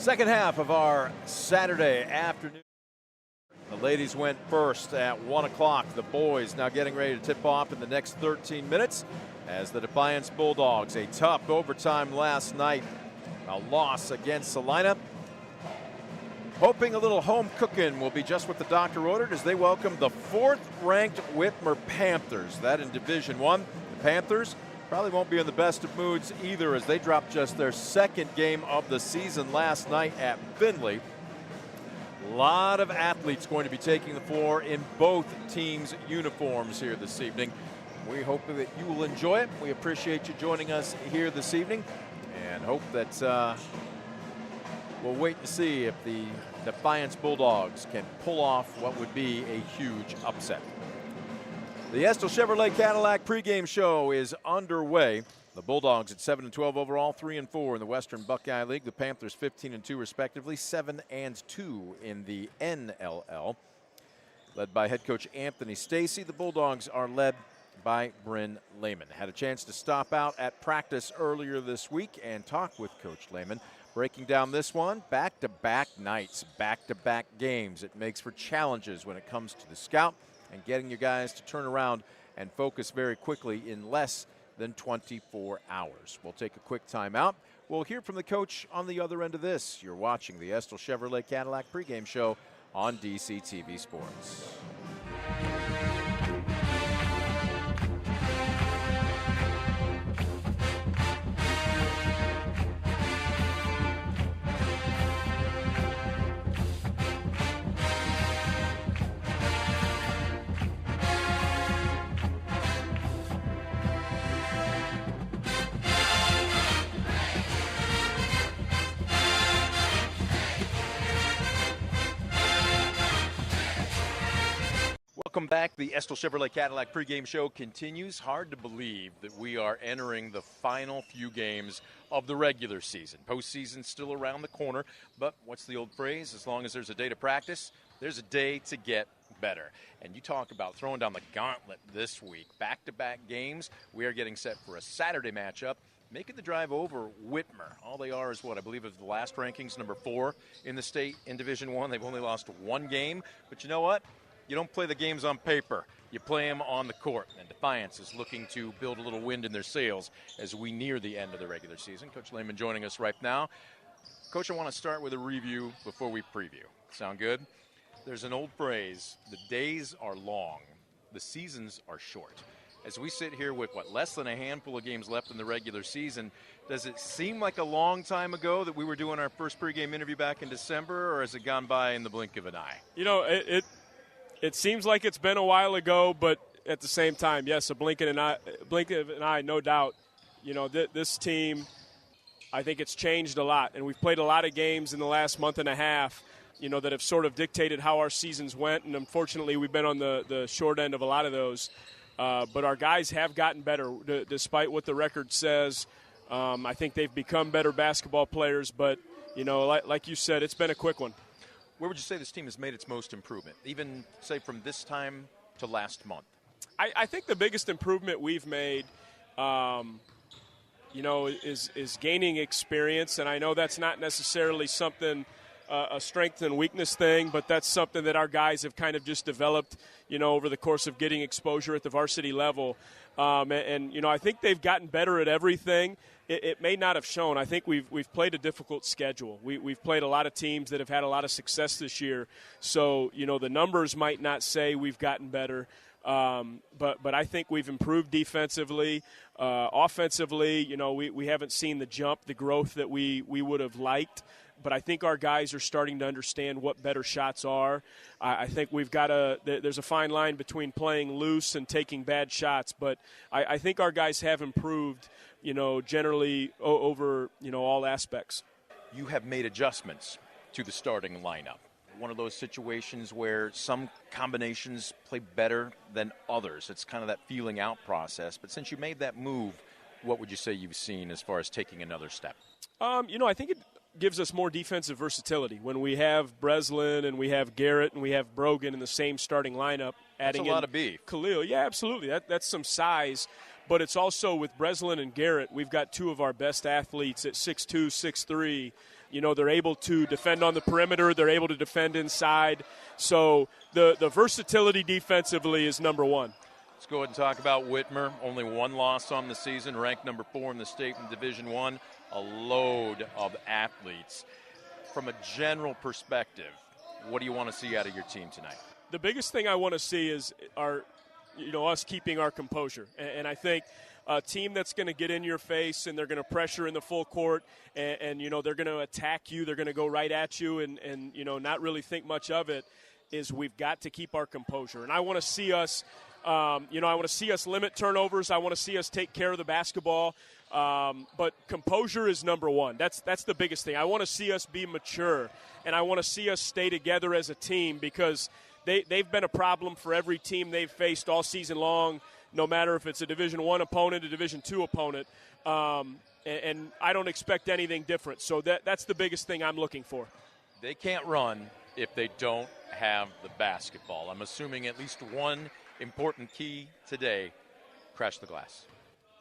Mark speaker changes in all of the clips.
Speaker 1: Second half of our Saturday afternoon. The ladies went first at 1 o'clock. The boys now getting ready to tip off in the next 13 minutes as the Defiance Bulldogs, a tough overtime last night, a loss against Salina. Hoping a little home cooking will be just what the doctor ordered as they welcome the 4th-ranked Whitmer Panthers. That in Division I. The Panthers probably won't be in the best of moods either as they dropped just their second game of the season last night at Findlay. A lot of athletes going to be taking the floor in both teams' uniforms here this evening. We hope that you will enjoy it. We appreciate you joining us here this evening and hope that we'll wait to see if the Defiance Bulldogs can pull off what would be a huge upset. The Estill Chevrolet Cadillac pregame show is underway. The Bulldogs at 7-12 overall, 3-4 in the Western Buckeye League. The Panthers 15-2 respectively, 7-2 in the NLL. Led by head coach Anthony Stacy, the Bulldogs are led by Bryn Lehman. Had a chance to stop out at practice earlier this week and talk with Coach Lehman. Breaking down this one, back-to-back nights, back-to-back games. It makes for challenges when it comes to the scout and getting you guys to turn around and focus very quickly in less than 24 hours. We'll take a quick timeout. We'll hear from the coach on the other end of this. You're watching the Estill Chevrolet Cadillac pregame show on DCTV Sports. Welcome back. The Estill Chevrolet Cadillac pregame show continues. Hard to believe that we are entering the final few games of the regular season. Postseason's still around the corner, but what's the old phrase? As long as there's a day to practice, there's a day to get better. And you talk about throwing down the gauntlet this week. Back-to-back games. We are getting set for a Saturday matchup. Making the drive over Whitmer. All they are is what I believe is the last rankings, number 4 in the state in Division I. They've only lost 1 game, but you know what? You don't play the games on paper. You play them on the court. And Defiance is looking to build a little wind in their sails as we near the end of the regular season. Coach Lehman joining us right now. Coach, I want to start with a review before we preview. Sound good? There's an old phrase, the days are long, the seasons are short. As we sit here with, less than a handful of games left in the regular season, does it seem like a long time ago that we were doing our first pregame interview back in December, or has it gone by in the blink of an eye?
Speaker 2: You know, it seems like it's been a while ago, but at the same time, yes, a blink of an eye, no doubt. You know, this team, I think it's changed a lot, and we've played a lot of games in the last month and a half, you know, that have sort of dictated how our seasons went, and unfortunately we've been on the short end of a lot of those. But our guys have gotten better, despite what the record says. I think they've become better basketball players, but, you know, like you said, it's been a quick one.
Speaker 1: Where would you say this team has made its most improvement, even, say, from this time to last month?
Speaker 2: I think the biggest improvement we've made, you know, is gaining experience. And I know that's not necessarily something, a strength and weakness thing, but that's something that our guys have kind of just developed, you know, over the course of getting exposure at the varsity level. And you know, I think they've gotten better at everything. It may not have shown. I think we've played a difficult schedule. We've played a lot of teams that have had a lot of success this year. So, you know, the numbers might not say we've gotten better, but I think we've improved defensively. Offensively, you know, we haven't seen the jump, the growth that we would have liked. But I think our guys are starting to understand what better shots are. I think there's a fine line between playing loose and taking bad shots. But I think our guys have improved, you know, generally over, you know, all aspects.
Speaker 1: You have made adjustments to the starting lineup. One of those situations where some combinations play better than others. It's kind of that feeling out process. But since you made that move, what would you say you've seen as far as taking another step?
Speaker 2: You know, I think it gives us more defensive versatility. When we have Breslin and we have Garrett and we have Brogan in the same starting lineup, adding
Speaker 1: that's a lot of beef.
Speaker 2: Khalil, yeah, absolutely. That's some size. But it's also with Breslin and Garrett, we've got two of our best athletes at 6'2", 6'3", They're able to defend on the perimeter. They're able to defend inside. So the versatility defensively is number one.
Speaker 1: Let's go ahead and talk about Whitmer. Only one loss on the season, ranked number 4 in the state in Division I. A load of athletes. From a general perspective, what do you want to see out of your team tonight?
Speaker 2: The biggest thing I want to see is us keeping our composure. And I think a team that's going to get in your face and they're going to pressure in the full court and they're going to attack you, they're going to go right at you and not really think much of it, is we've got to keep our composure. And I want to see us limit turnovers. I want to see us take care of the basketball. But composure is number one. That's the biggest thing. I want to see us be mature, and I want to see us stay together as a team, because they've been a problem for every team they've faced all season long, no matter if it's a Division I opponent, a Division II opponent. And I don't expect anything different. So that's the biggest thing I'm looking for.
Speaker 1: They can't run if they don't have the basketball. I'm assuming at least one important key today: crash the glass.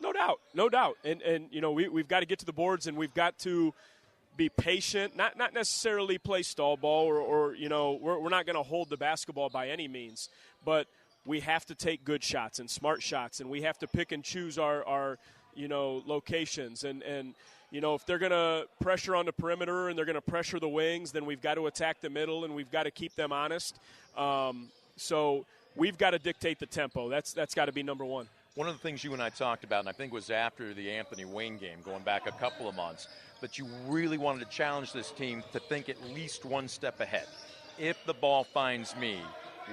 Speaker 2: No doubt. And we've got to get to the boards, and we've got to be patient, not necessarily play stall ball or we're not going to hold the basketball by any means, but we have to take good shots and smart shots, and we have to pick and choose our locations. And if they're going to pressure on the perimeter and they're going to pressure the wings, then we've got to attack the middle, and we've got to keep them honest. So we've got to dictate the tempo. That's got to be number one.
Speaker 1: One of the things you and I talked about, and I think it was after the Anthony Wayne game, going back a couple of months, that you really wanted to challenge this team to think at least one step ahead. If the ball finds me,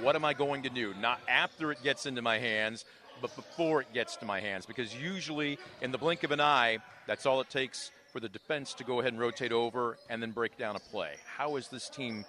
Speaker 1: what am I going to do? Not after it gets into my hands, but before it gets to my hands. Because usually, in the blink of an eye, that's all it takes for the defense to go ahead and rotate over and then break down a play. How has this team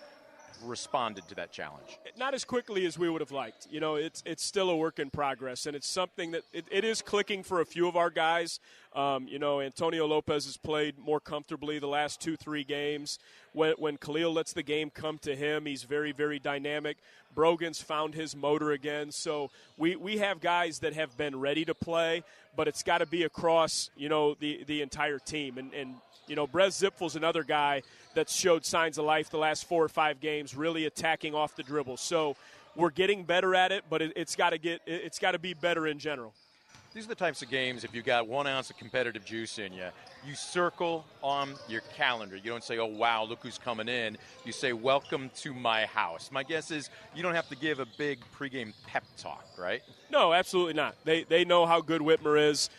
Speaker 1: responded to that challenge?
Speaker 2: Not as quickly as we would have liked. It's still a work in progress, and it's something that it is clicking for a few of our guys. Antonio Lopez has played more comfortably the last 2-3 games. When Khalil lets the game come to him, he's very, very dynamic. Brogan's found his motor again. So we have guys that have been ready to play, but it's got to be across, the entire team. And Brez Zipfel's another guy that's showed signs of life the last 4 or 5 games, really attacking off the dribble. So we're getting better at it, but it's got to be better in general.
Speaker 1: These are the types of games, if you got 1 ounce of competitive juice in you, you circle on your calendar. You don't say, oh, wow, look who's coming in. You say, welcome to my house. My guess is you don't have to give a big pregame pep talk, right?
Speaker 2: No, absolutely not. They know how good Whitmer is.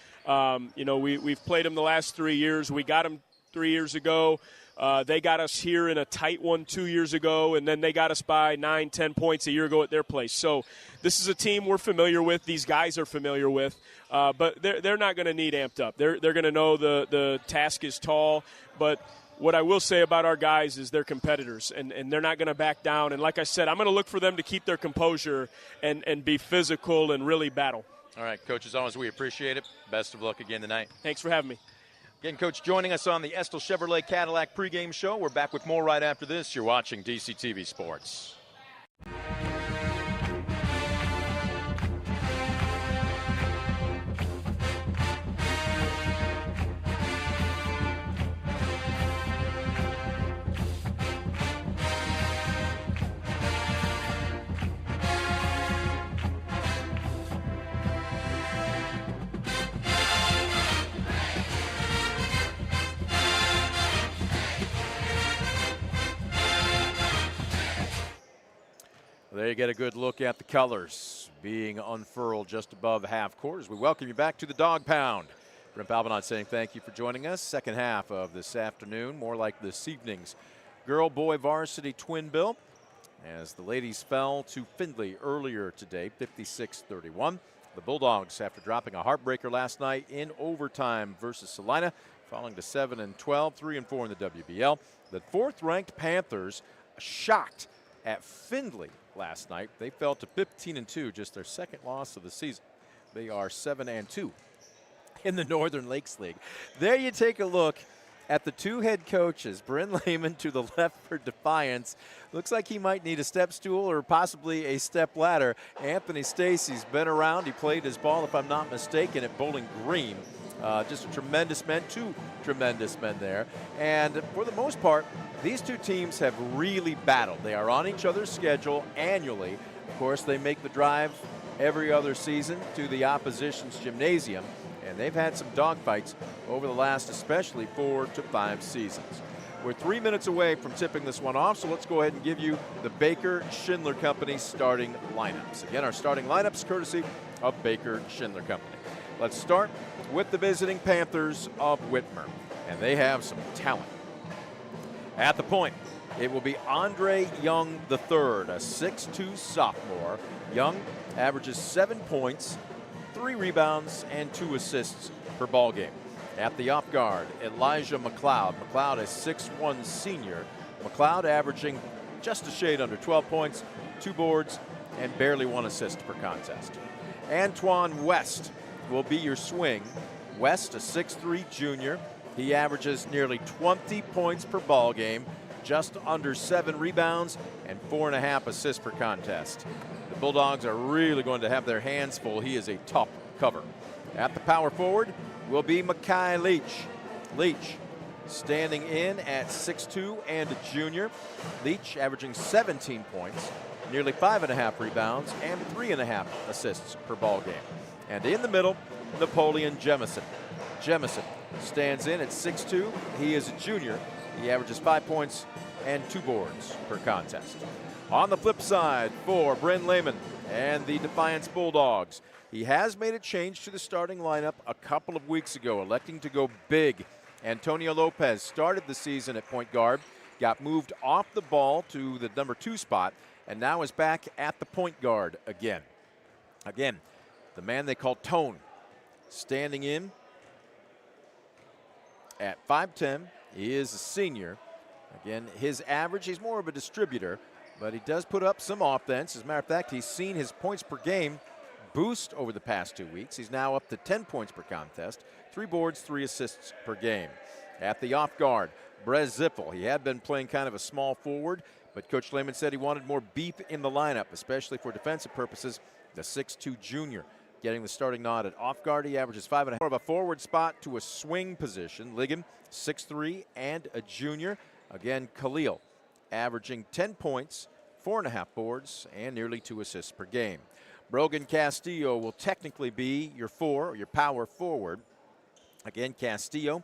Speaker 2: We've played them the last 3 years. We got them 3 years ago. They got us here in a tight one 2 years ago, and then they got us by 9-10 points a year ago at their place. So this is a team we're familiar with. These guys are familiar with, but they're not going to need amped up. They're going to know the task is tall. But what I will say about our guys is they're competitors, and they're not going to back down. And like I said, I'm going to look for them to keep their composure and be physical and really battle.
Speaker 1: All right, Coach, as always, we appreciate it. Best of luck again tonight.
Speaker 2: Thanks for having me.
Speaker 1: Again, Coach, joining us on the Estill Chevrolet Cadillac pregame show. We're back with more right after this. You're watching DCTV Sports. There you get a good look at the colors being unfurled just above half court as we welcome you back to the Dog Pound. Brent Balbinot saying thank you for joining us. Second half of this afternoon, more like this evening's girl-boy varsity twin bill, as the ladies fell to Findlay earlier today, 56-31. The Bulldogs, after dropping a heartbreaker last night in overtime versus Salina, falling to 7-12, 3-4 in the WBL. The fourth-ranked Panthers shocked at Findlay last night. They fell to 15-2, just their second loss of the season. They are 7-2 in the Northern Lakes League. There you take a look at the two head coaches. Bryn Lehman to the left for Defiance. Looks like he might need a step stool or possibly a step ladder. Anthony Stacy's been around. He played his ball, if I'm not mistaken, at Bowling Green. Just tremendous men, two tremendous men there. And for the most part, these two teams have really battled. They are on each other's schedule annually. Of course, they make the drive every other season to the opposition's gymnasium, and they've had some dogfights over the last especially 4 to 5 seasons. We're 3 minutes away from tipping this one off, so let's go ahead and give you the Baker Schindler Company starting lineups. Again, our starting lineups courtesy of Baker Schindler Company. Let's start with the visiting Panthers of Whitmer, and they have some talent. At the point, it will be Andre Young III, a 6'2 sophomore. Young averages 7 points, 3 rebounds, and 2 assists per ball game. At the off guard, Elijah McLeod. McLeod is 6'1 senior. McLeod averaging just a shade under 12 points, 2 boards, and barely 1 assist per contest. Antoine West will be your swing. West, a 6'3 junior. He averages nearly 20 points per ball game, just under 7 rebounds, and 4.5 assists per contest. The Bulldogs are really going to have their hands full. He is a tough cover. At the power forward will be Makai Leach. Leach standing in at 6'2 and a junior. Leach averaging 17 points, nearly 5.5 rebounds, and 3.5 assists per ball game. And in the middle, Napoleon Jemison. Jemison stands in at 6'2. He is a junior. He averages 5 points and 2 boards per contest. On the flip side for Bryn Lehman and the Defiance Bulldogs, he has made a change to the starting lineup a couple of weeks ago, electing to go big. Antonio Lopez started the season at point guard, got moved off the ball to the number 2 spot, and now is back at the point guard again. Again, the man they call Tone, standing in at 5'10". He is a senior. Again, his average, he's more of a distributor, but he does put up some offense. As a matter of fact, he's seen his points per game boost over the past 2 weeks. He's now up to 10 points per contest, 3 boards, 3 assists per game. At the off guard, Brez Ziffel. He had been playing kind of a small forward, but Coach Lehman said he wanted more beef in the lineup, especially for defensive purposes. The 6'2 junior getting the starting nod at off guard. He averages 5.5 of a forward spot to a swing position. Ligon, 6'3 and a junior. Again, Khalil averaging 10 points, 4.5 boards, and nearly 2 assists per game. Brogan Castillo will technically be your 4, or your power forward. Again, Castillo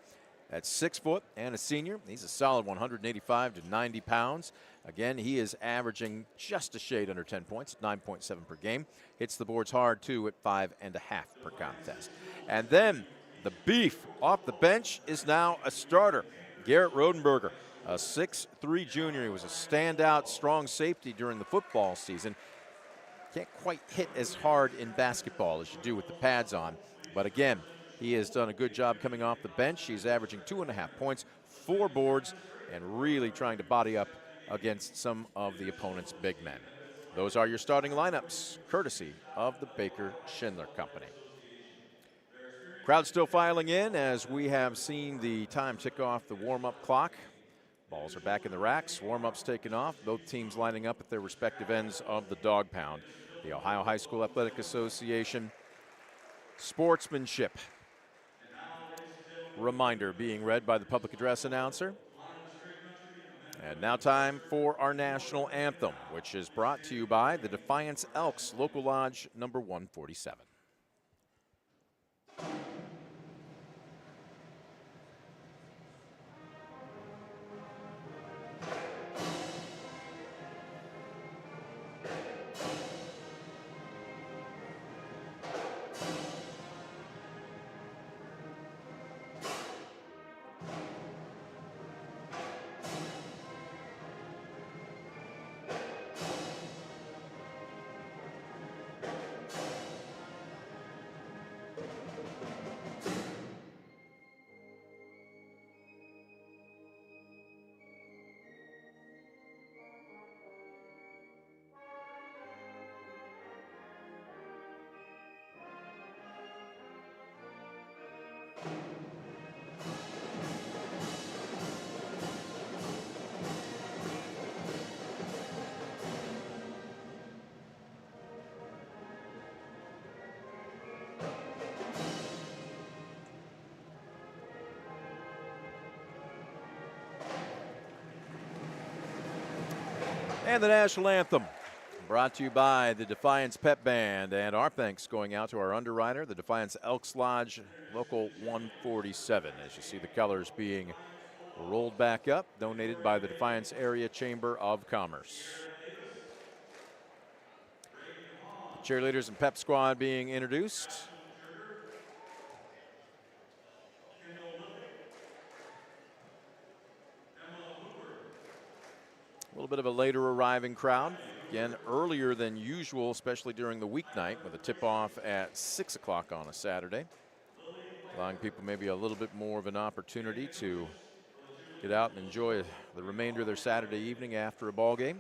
Speaker 1: at 6 foot and a senior. He's a solid 185 to 90 pounds. Again, he is averaging just a shade under 10 points, 9.7 per game. Hits the boards hard, too, at 5.5 per contest. And then the beef off the bench is now a starter. Garrett Rodenberger, a 6'3 junior. He was a standout, strong safety during the football season. Can't quite hit as hard in basketball as you do with the pads on. But again, he has done a good job coming off the bench. He's averaging 2.5 points, 4 boards, and really trying to body up against some of the opponent's big men. Those are your starting lineups, courtesy of the Baker Schindler Company. Crowd still filing in as we have seen the time tick off the warm-up clock. Balls are back in the racks, warm-ups taken off, both teams lining up at their respective ends of the dog pound. The Ohio High School Athletic Association sportsmanship reminder being read by the public address announcer. And now time for our national anthem, which is brought to you by the Defiance Elks Local Lodge number 147. And the national anthem, brought to you by the Defiance Pep Band. And our thanks going out to our underwriter, the Defiance Elks Lodge, Local 147. As you see the colors being rolled back up, donated by the Defiance Area Chamber of Commerce. The cheerleaders and pep squad being introduced. A little bit of a later arriving crowd. Again, earlier than usual, especially during the weeknight, with a tip-off at 6 o'clock on a Saturday. Allowing people maybe a little bit more of an opportunity to get out and enjoy the remainder of their Saturday evening after a ball game.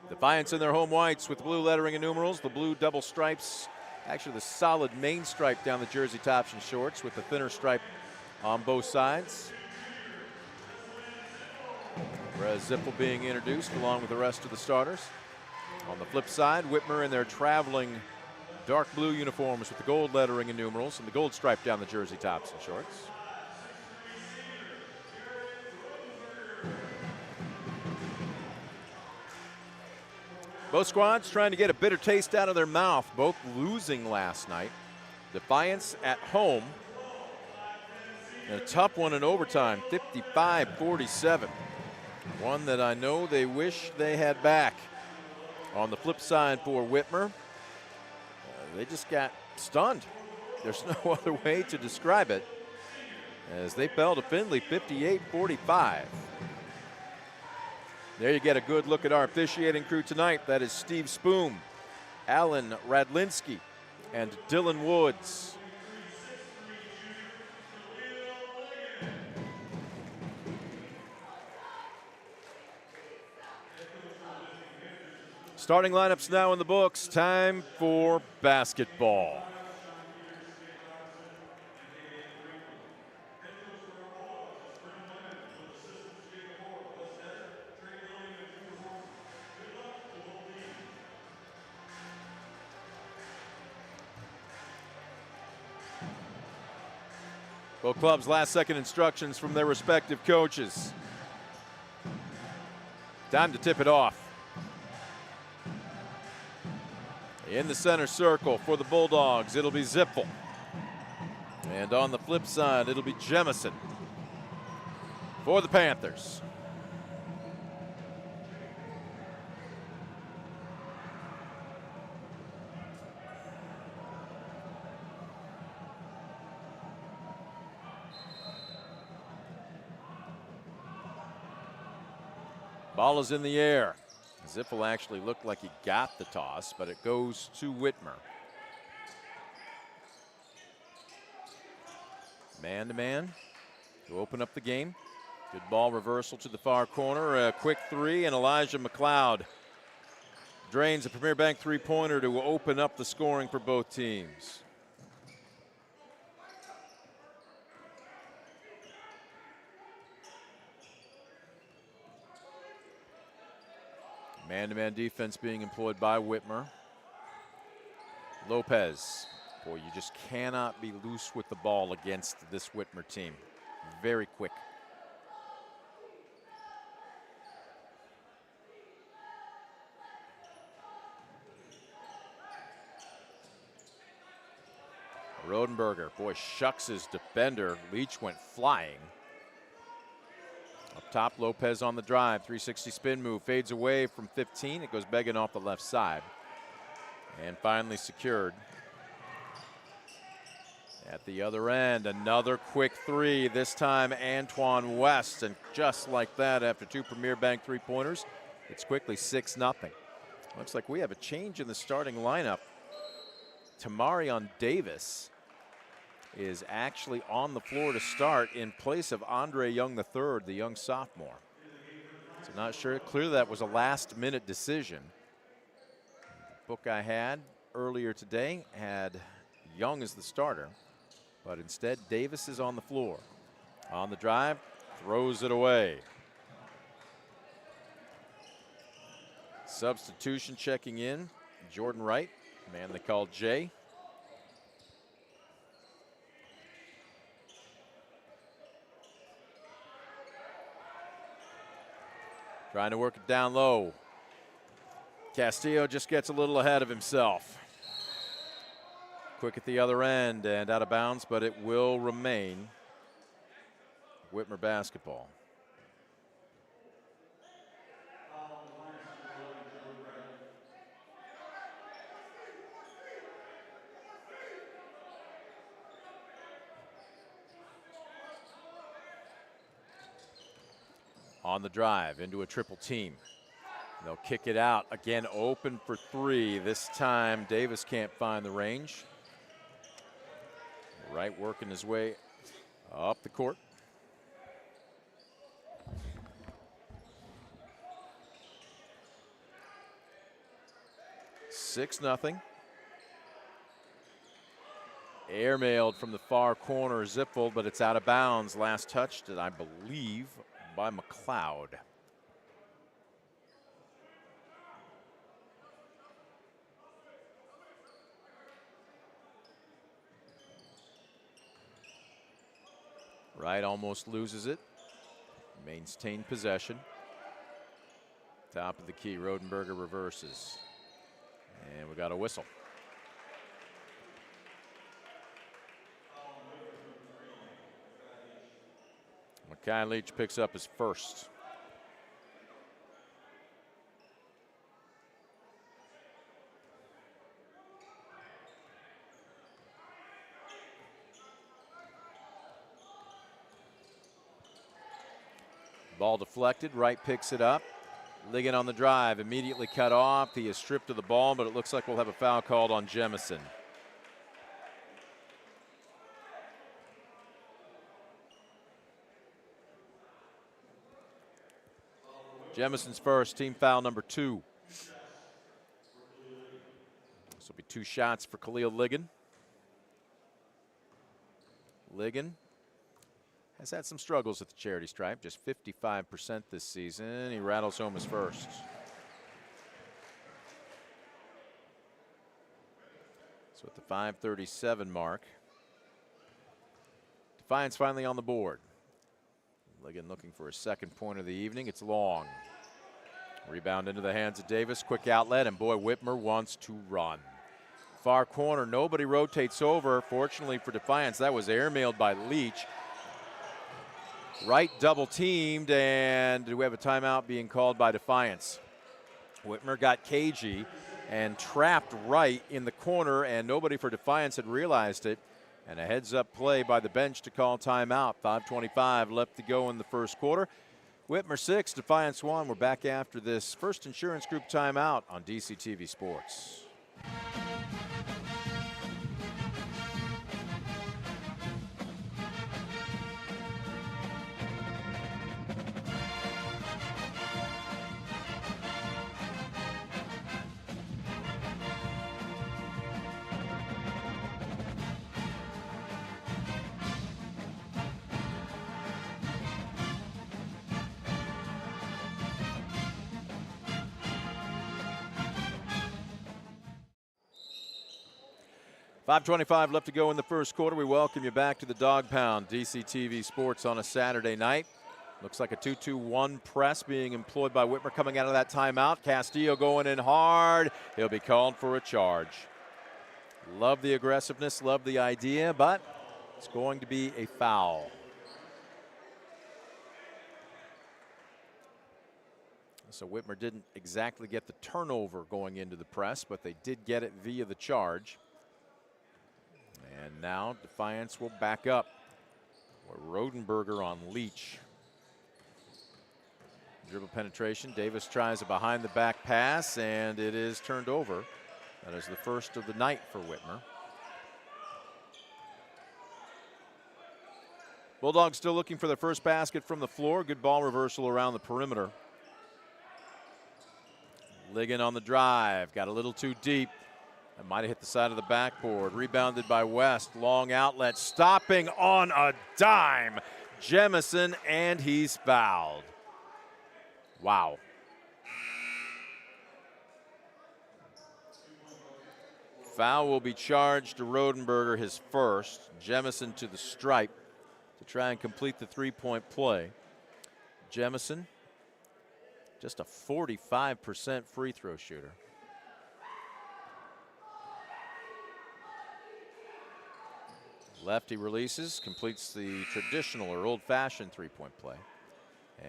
Speaker 1: Defiance in their home whites with the blue lettering and numerals, the blue double stripes, actually the solid main stripe down the jersey tops and shorts with the thinner stripe on both sides. Whereas Zippel being introduced along with the rest of the starters. On the flip side, Whitmer in their traveling dark blue uniforms with the gold lettering and numerals and the gold stripe down the jersey tops and shorts. Both squads trying to get a bitter taste out of their mouth, both losing last night. Defiance at home. And a tough one in overtime, 55-47. One that I know they wish they had back. On the flip side for Whitmer, they just got stunned. There's no other way to describe it, as they fell to Findlay 58-45. There you get a good look at our officiating crew tonight. That is Steve Spoon, Alan Radlinski, and Dylan Woods. Starting lineups now in the books. Time for basketball. Both clubs' last-second instructions from their respective coaches. Time to tip it off. In the center circle for the Bulldogs, it'll be Zippel. And on the flip side, it'll be Jemison for the Panthers. Ball is in the air. Zippel actually looked like he got the toss, but it goes to Whitmer. Man-to-man to open up the game. Good ball reversal to the far corner. A quick three, and Elijah McLeod drains a Premier Bank three-pointer to open up the scoring for both teams. Man-to-man defense being employed by Whitmer. Lopez. Boy, you just cannot be loose with the ball against this Whitmer team. Very quick. Rodenberger, boy, shucks his defender. Leach went flying. Up top, Lopez on the drive, 360 spin move, fades away from 15. It goes begging off the left side. And finally secured. At the other end, another quick three, this time Antoine West. And just like that, after two Premier Bank three-pointers, it's quickly 6-0. Looks like we have a change in the starting lineup. Tamarion Davis is actually on the floor to start in place of Andre Young III, the young sophomore. So not sure. Clearly that was a last-minute decision. The book I had earlier today had Young as the starter, but instead Davis is on the floor. On the drive, throws it away. Substitution checking in, Jordan Wright, man they call Jay. Trying to work it down low. Castillo just gets a little ahead of himself. Quick at the other end and out of bounds, but it will remain Whitmer basketball. On the drive into a triple team. They'll kick it out. Again, open for three. This time, Davis can't find the range. Wright working his way up the court. Six nothing. Airmailed from the far corner, Zipfold, but it's out of bounds. Last touched, I believe, by McLeod. Wright almost loses it. Maintained possession. Top of the key, Rodenberger reverses. And we got a whistle. Makai Leach picks up his first. Ball deflected, Wright picks it up. Ligon on the drive, immediately cut off. He is stripped of the ball, but it looks like we'll have a foul called on Jemison. Jemison's first, team foul number 2. This will be 2 shots for Khalil Ligon. Ligon has had some struggles at the charity stripe, just 55% this season. He rattles home his first. So at the 5:37 mark, Defiance finally on the board. Ligon looking for his second point of the evening. It's long. Rebound into the hands of Davis. Quick outlet, and boy, Whitmer wants to run. Far corner, nobody rotates over. Fortunately for Defiance, that was airmailed by Leach. Wright double teamed, and we have a timeout being called by Defiance. Whitmer got cagey and trapped Wright in the corner, and nobody for Defiance had realized it. And a heads-up play by the bench to call timeout. 5:25 left to go in the first quarter. Whitmer 6, Defiance 1. We're back after this First Insurance Group timeout on DCTV Sports. .525 left to go in the first quarter. We welcome you back to the Dog Pound, DCTV Sports on a Saturday night. Looks like a 2-2-1 press being employed by Whitmer coming out of that timeout. Castillo going in hard. He'll be called for a charge. Love the aggressiveness, love the idea, but it's going to be a foul. So Whitmer didn't exactly get the turnover going into the press, but they did get it via the charge. And now Defiance will back up. Rodenberger on Leach. Dribble penetration. Davis tries a behind the back pass, and it is turned over. That is the first of the night for Whitmer. Bulldogs still looking for their first basket from the floor. Good ball reversal around the perimeter. Ligon on the drive. Got a little too deep. That might have hit the side of the backboard. Rebounded by West. Long outlet. Stopping on a dime. Jemison, and he's fouled. Wow. Foul will be charged to Rodenberger, his first. Jemison to the stripe to try and complete the three-point play. Jemison Just a 45% free throw shooter. Lefty releases, completes the traditional or old-fashioned three-point play.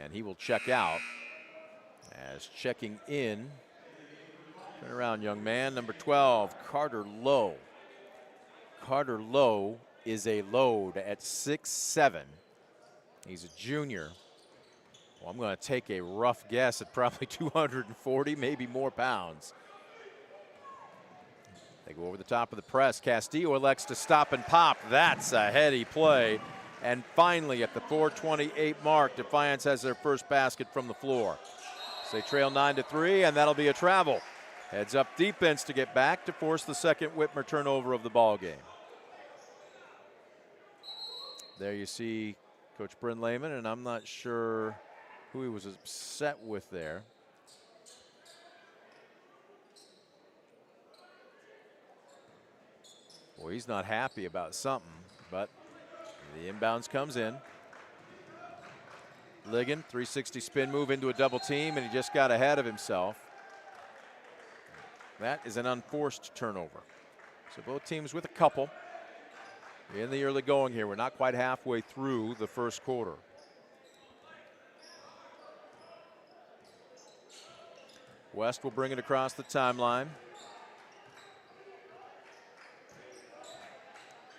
Speaker 1: And he will check out. As checking in, turn around, young man, number 12, Carter Lowe. Carter Lowe is a load at 6'7". He's a junior. Well, I'm going to take a rough guess at probably 240, maybe more pounds. They go over the top of the press. Castillo elects to stop and pop. That's a heady play. And finally, at the 4:28 mark, Defiance has their first basket from the floor. So they trail 9-3, and that'll be a travel. Heads up defense to get back to force the second Whitmer turnover of the ball game. There you see Coach Bryn Lehman, and I'm not sure who he was upset with there. Well, he's not happy about something, but the inbounds comes in. Ligon, 360 spin move into a double team, and he just got ahead of himself. That is an unforced turnover. So both teams with a couple in the early going here. We're not quite halfway through the first quarter. West will bring it across the timeline.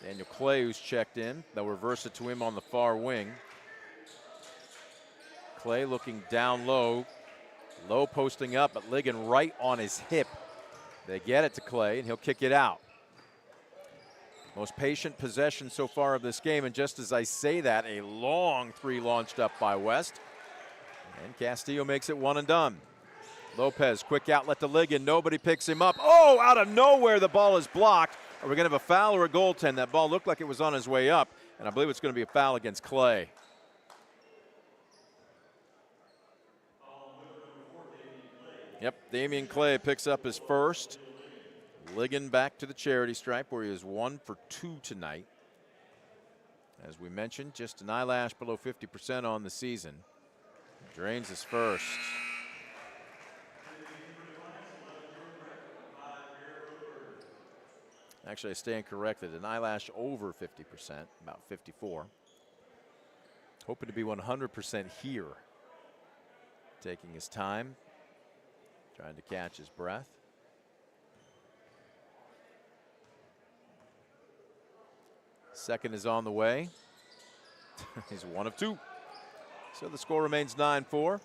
Speaker 1: Daniel Clay, who's checked in. They'll reverse it to him on the far wing. Clay looking down low. Low posting up, but Ligon right on his hip. They get it to Clay, and he'll kick it out. Most patient possession so far of this game, and just as I say that, a long three launched up by West. And Castillo makes it one and done. Lopez, quick outlet to Ligon. Nobody picks him up. Oh, out of nowhere, the ball is blocked. Are we going to have a foul or a goaltend? That ball looked like it was on his way up, and I believe it's going to be a foul against Clay. Yep, Damian Clay picks up his first. Ligon back to the charity stripe where he is 1 for 2 tonight. As we mentioned, just an eyelash below 50% on the season. Drains his first. Actually, I stand corrected. An eyelash over 50%, about 54. Hoping to be 100% here. Taking his time, trying to catch his breath. Second is on the way. He's 1 of 2. So the score remains 9-4.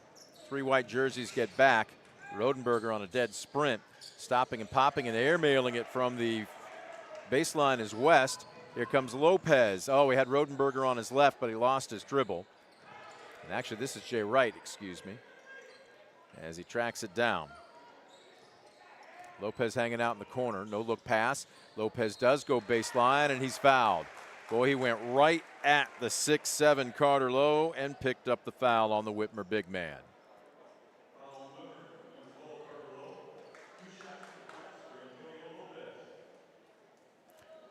Speaker 1: 3 white jerseys get back. Rodenberger on a dead sprint, stopping and popping and airmailing it from the baseline is West. Here comes Lopez. Oh, we had Rodenberger on his left, but he lost his dribble. And actually, this is Jay Wright, excuse me, as he tracks it down. Lopez hanging out in the corner. No look pass. Lopez does go baseline, and he's fouled. Boy, he went right at the 6'7" Carter Lowe and picked up the foul on the Whitmer big man.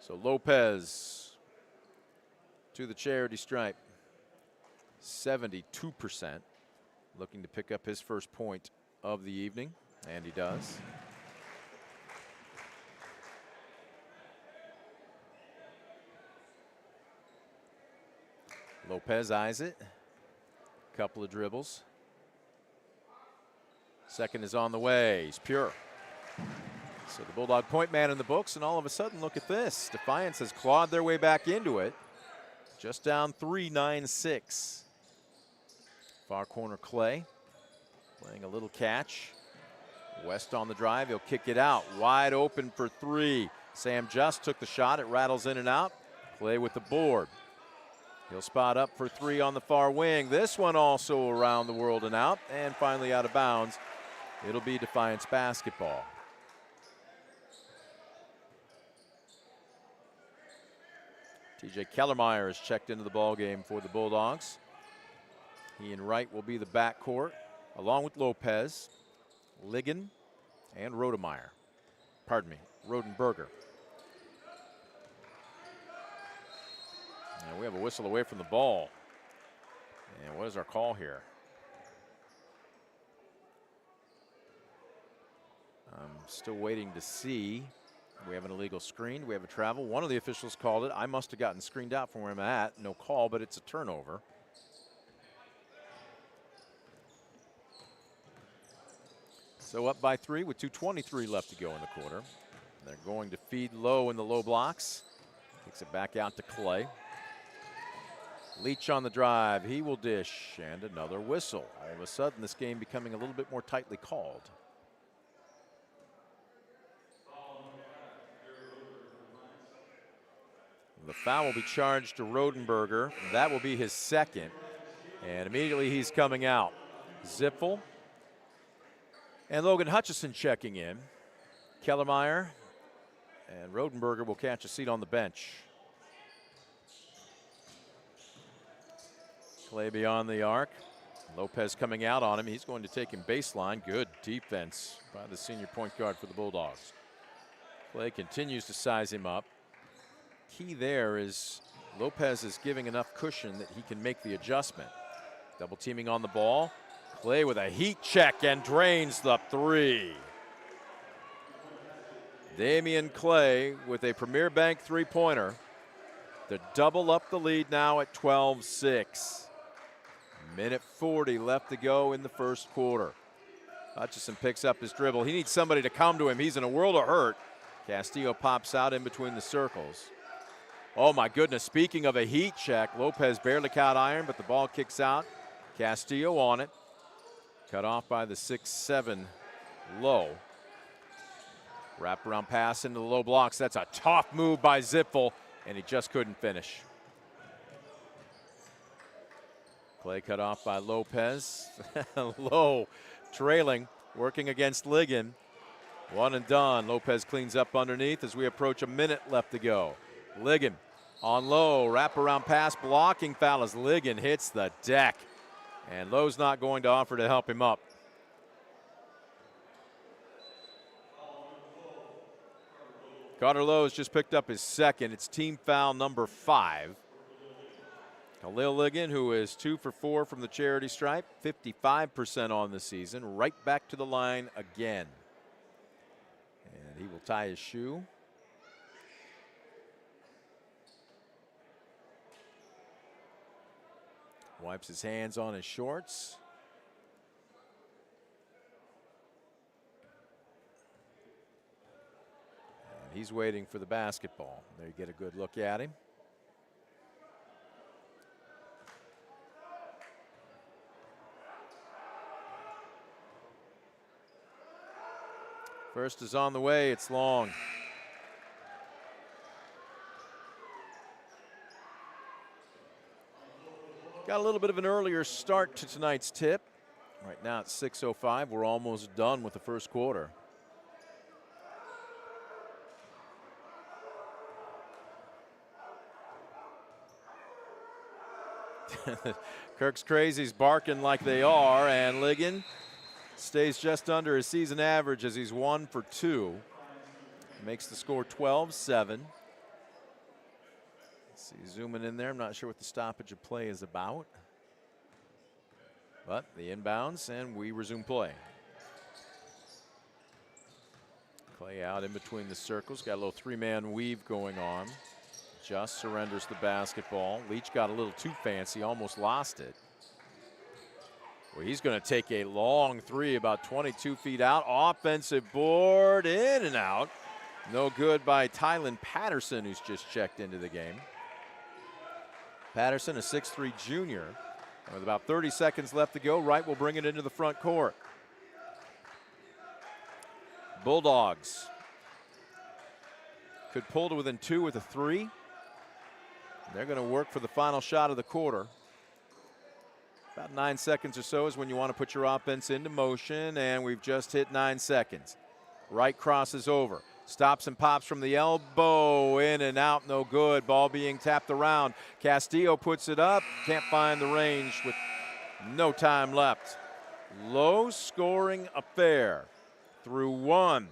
Speaker 1: So Lopez to the charity stripe, 72%, looking to pick up his first point of the evening, and he does. Lopez eyes it, couple of dribbles. Second is on the way, he's pure. So the Bulldog point man in the books, and all of a sudden, look at this. Defiance has clawed their way back into it. Just down 3, 9-6. Far corner Clay playing a little catch. West on the drive, he'll kick it out. Wide open for 3. Sam Just took the shot, it rattles in and out. Clay with the board. He'll spot up for 3 on the far wing. This one also around the world and out, and finally out of bounds. It'll be Defiance basketball. TJ Kellermeyer has checked into the ball game for the Bulldogs. He and Wright will be the backcourt, along with Lopez, Ligon, and Rodenberger. And we have a whistle away from the ball. And what is our call here? I'm still waiting to see. We have an illegal screen. We have a travel. One of the officials called it. I must have gotten screened out from where I'm at. No call, but it's a turnover. So up by 3 with 2:23 left to go in the quarter. They're going to feed low in the low blocks. Kicks it back out to Clay. Leach on the drive. He will dish, and another whistle. All of a sudden, this game becoming a little bit more tightly called. The foul will be charged to Rodenberger. That will be his second. And immediately he's coming out. Ziffel and Logan Hutchison checking in. Kellermeyer and Rodenberger will catch a seat on the bench. Clay beyond the arc. Lopez coming out on him. He's going to take him baseline. Good defense by the senior point guard for the Bulldogs. Clay continues to size him up. Key there is Lopez is giving enough cushion that he can make the adjustment. Double teaming on the ball. Clay with a heat check and drains the three. Damian Clay with a Premier Bank three-pointer to double up the lead now at 12-6. Minute 40 left to go in the first quarter. Hutchison picks up his dribble. He needs somebody to come to him. He's in a world of hurt. Castillo pops out in between the circles. Oh my goodness, speaking of a heat check, Lopez barely caught iron, but the ball kicks out. Castillo on it. Cut off by the 6'7" Low. Wraparound pass into the low blocks. That's a tough move by Ziffel, and he just couldn't finish. Clay cut off by Lopez. Low trailing, working against Ligon. One and done. Lopez cleans up underneath as we approach a minute left to go. Ligon on Low, wraparound pass, blocking foul as Ligon hits the deck. And Low's not going to offer to help him up. Carter Lowe has just picked up his second. It's team foul number 5. Khalil Ligon, who is 2 for 4 from the charity stripe, 55% on the season, right back to the line again. And he will tie his shoe. Wipes his hands on his shorts. And he's waiting for the basketball. There you get a good look at him. First is on the way. It's long. Got a little bit of an earlier start to tonight's tip. Right now it's 6:05. We're almost done with the first quarter. Kirk's Crazies barking like they are, and Ligon stays just under his season average as he's 1 for 2. Makes the score 12-7. See, zooming in there, I'm not sure what the stoppage of play is about. But the inbounds, and we resume play. Clay out in between the circles, got a little 3-man weave going on. Just surrenders the basketball. Leach got a little too fancy, almost lost it. Well, he's going to take a long three, about 22 feet out. Offensive board, in and out. No good by Tylen Patterson, who's just checked into the game. Patterson, a 6'3" junior. With about 30 seconds left to go, Wright will bring it into the front court. Bulldogs could pull to within 2 with a 3. They're going to work for the final shot of the quarter. About 9 seconds or so is when you want to put your offense into motion, and we've just hit 9 seconds. Wright crosses over. Stops and pops from the elbow, in and out, no good. Ball being tapped around. Castillo puts it up, can't find the range with no time left. Low scoring affair through 1.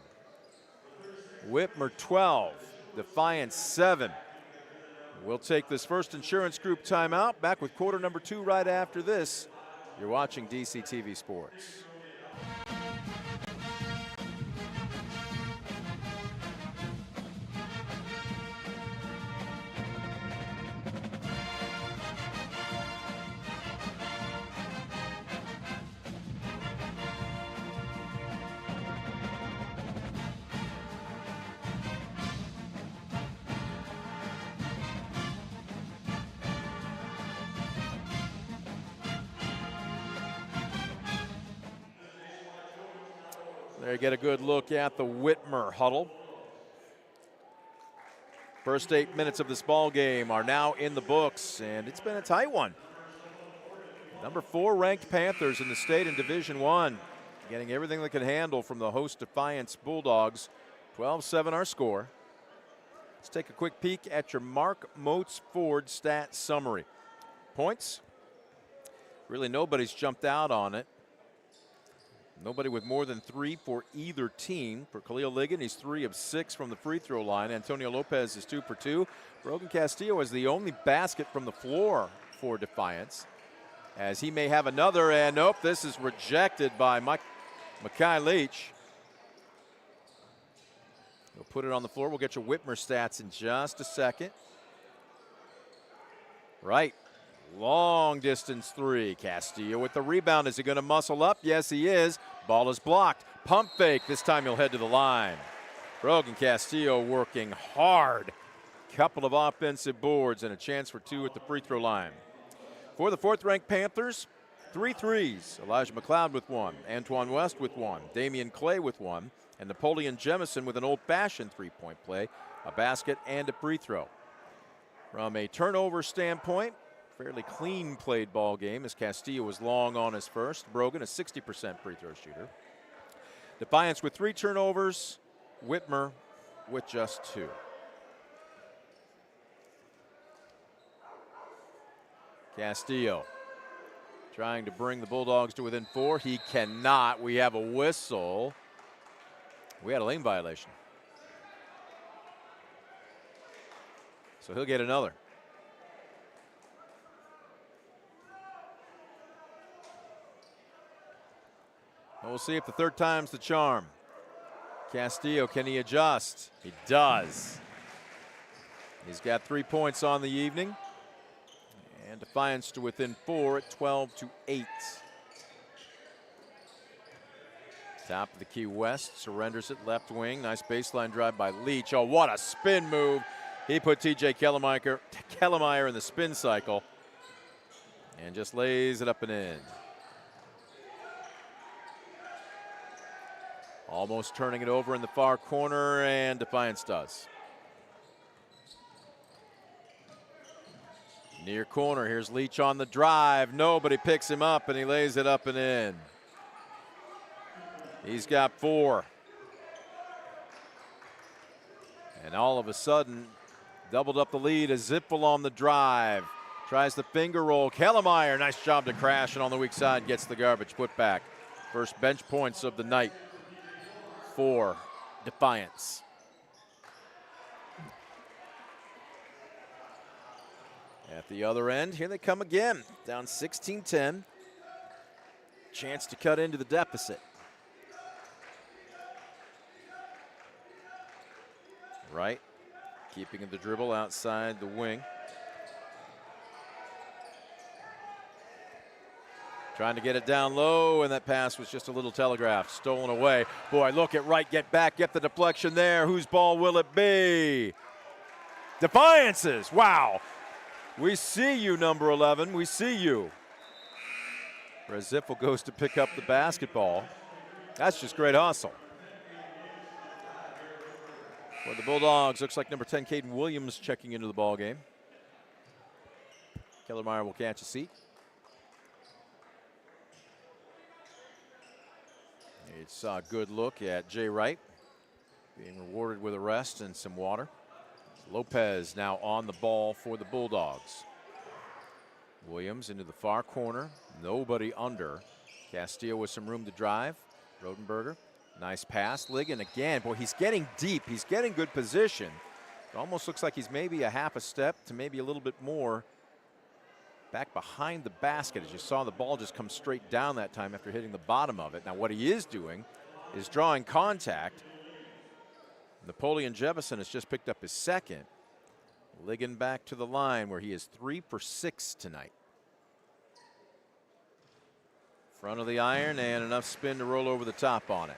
Speaker 1: Whitmer 12, Defiance 7. We'll take this first Insurance Group timeout. Back with quarter number 2 right after this. You're watching DCTV Sports. There you get a good look at the Whitmer huddle. First 8 minutes of this ball game are now in the books, and it's been a tight one. Number 4 ranked Panthers in the state in Division I, getting everything they could handle from the host Defiance Bulldogs. 12-7 our score. Let's take a quick peek at your Mark Moats Ford stat summary. Points, really nobody's jumped out on it. Nobody with more than 3 for either team. For Khalil Ligon, he's 3 of 6 from the free throw line. Antonio Lopez is 2 for 2. Brogan Castillo is the only basket from the floor for Defiance, as he may have another, and nope, this is rejected by Makai Leach. We'll put it on the floor. We'll get your Whitmer stats in just a second. Right. Long distance 3. Castillo with the rebound. Is he going to muscle up? Yes, he is. Ball is blocked. Pump fake. This time he'll head to the line. Brogan Castillo working hard. Couple of offensive boards and a chance for 2 at the free throw line. For the 4th-ranked Panthers, 3 threes. Elijah McLeod with 1. Antoine West with 1. Damian Clay with 1. And Napoleon Jemison with an old-fashioned three-point play, a basket and a free throw. From a turnover standpoint, fairly clean played ball game as Castillo was long on his first. Brogan, a 60% free throw shooter. Defiance with 3 turnovers. Whitmer with just 2. Castillo trying to bring the Bulldogs to within 4. He cannot. We have a whistle. We had a lane violation. So he'll get another. And we'll see if the 3rd time's the charm. Castillo, can he adjust? He does. He's got 3 points on the evening. And Defiance to within 4 at 12-8. Top of the key West, surrenders it left wing. Nice baseline drive by Leach. Oh, what a spin move. He put TJ Kellemeyer in the spin cycle and just lays it up and in. Almost turning it over in the far corner, and Defiance does. Near corner, here's Leach on the drive. Nobody picks him up, and he lays it up and in. He's got 4. And all of a sudden, doubled up the lead as Zippel on the drive. Tries the finger roll. Kellemeyer, nice job to crash, and on the weak side gets the garbage put back. First bench points of the night for Defiance. At the other end, here they come again. Down 16-10. Chance to cut into the deficit. Right, keeping the dribble outside the wing. Trying to get it down low, and that pass was just a little telegraphed. Stolen away. Boy, look at Wright get back, get the deflection there. Whose ball will it be? Defiance's. Wow. We see you, number 11. We see you. Zippel goes to pick up the basketball. That's just great hustle. For the Bulldogs, looks like number 10, Caden Williams, checking into the ball game. Kellemeyer will catch a seat. It's a good look at Jay Wright being rewarded with a rest and some water. Lopez now on the ball for the Bulldogs. Williams into the far corner. Nobody under. Castillo with some room to drive. Rodenberger. Nice pass. Ligon again. Boy, he's getting deep. He's getting good position. It almost looks like he's maybe a half a step to maybe a little bit more back behind the basket. As you saw, the ball just come straight down that time after hitting the bottom of it. Now, what he is doing is drawing contact. Napoleon Jefferson has just picked up his 2nd. Ligon back to the line where he is 3 for 6 tonight. Front of the iron and enough spin to roll over the top on it.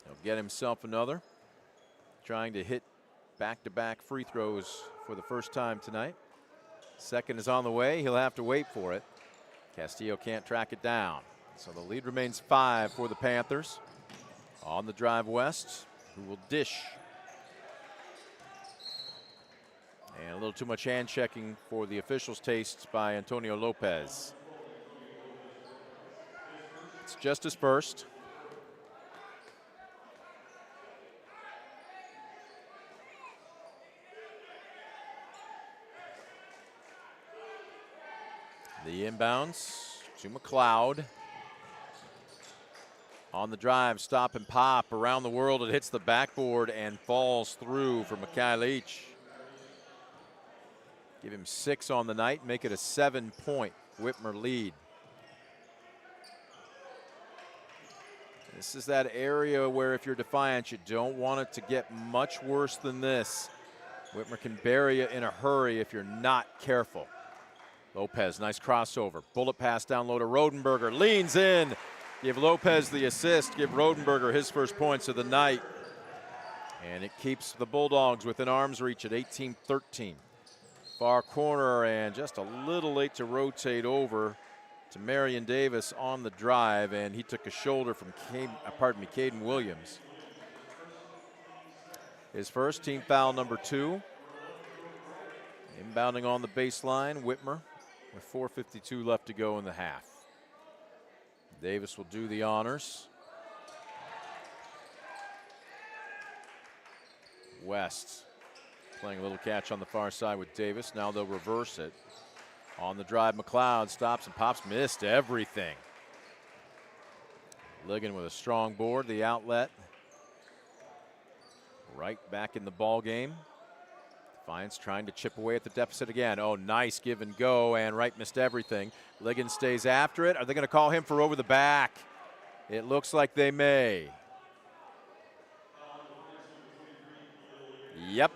Speaker 1: He'll get himself another. Trying to hit back-to-back free throws for the first time tonight. Second is on the way. He'll have to wait for it. Castillo can't track it down. So the lead remains 5 for the Panthers. On the drive, West, who will dish. And a little too much hand checking for the officials' taste by Antonio Lopez. It's just his first. The inbounds to McLeod. On the drive, stop and pop. Around the world, it hits the backboard and falls through for Mikhail Leach. Give him 6 on the night, make it a 7-point Whitmer lead. This is that area where if you're Defiant, you don't want it to get much worse than this. Whitmer can bury you in a hurry if you're not careful. Lopez, nice crossover. Bullet pass down low to Rodenberger. Leans in. Give Lopez the assist. Give Rodenberger his first points of the night. And it keeps the Bulldogs within arm's reach at 18-13. Far corner and just a little late to rotate over to Marion Davis on the drive. And he took a shoulder from Caden Williams. His first, team foul number 2. Inbounding on the baseline, Whitmer with 4:52 left to go in the half. Davis will do the honors. West playing a little catch on the far side with Davis. Now they'll reverse it. On the drive, McLeod stops and pops, missed everything. Ligon with a strong board, the outlet. Right back in the ball game. Defiance trying to chip away at the deficit again. Oh, nice give and go, and Wright missed everything. Ligon stays after it. Are they going to call him for over the back? It looks like they may. Yep.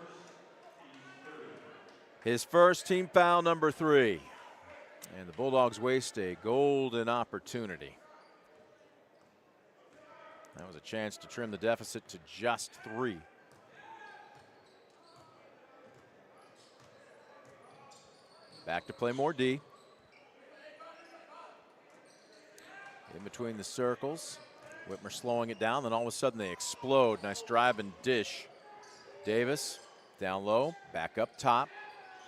Speaker 1: His first, team foul number 3. And the Bulldogs waste a golden opportunity. That was a chance to trim the deficit to just 3. Back to play more D. In between the circles. Whitmer slowing it down, then all of a sudden they explode. Nice drive and dish. Davis down low, back up top.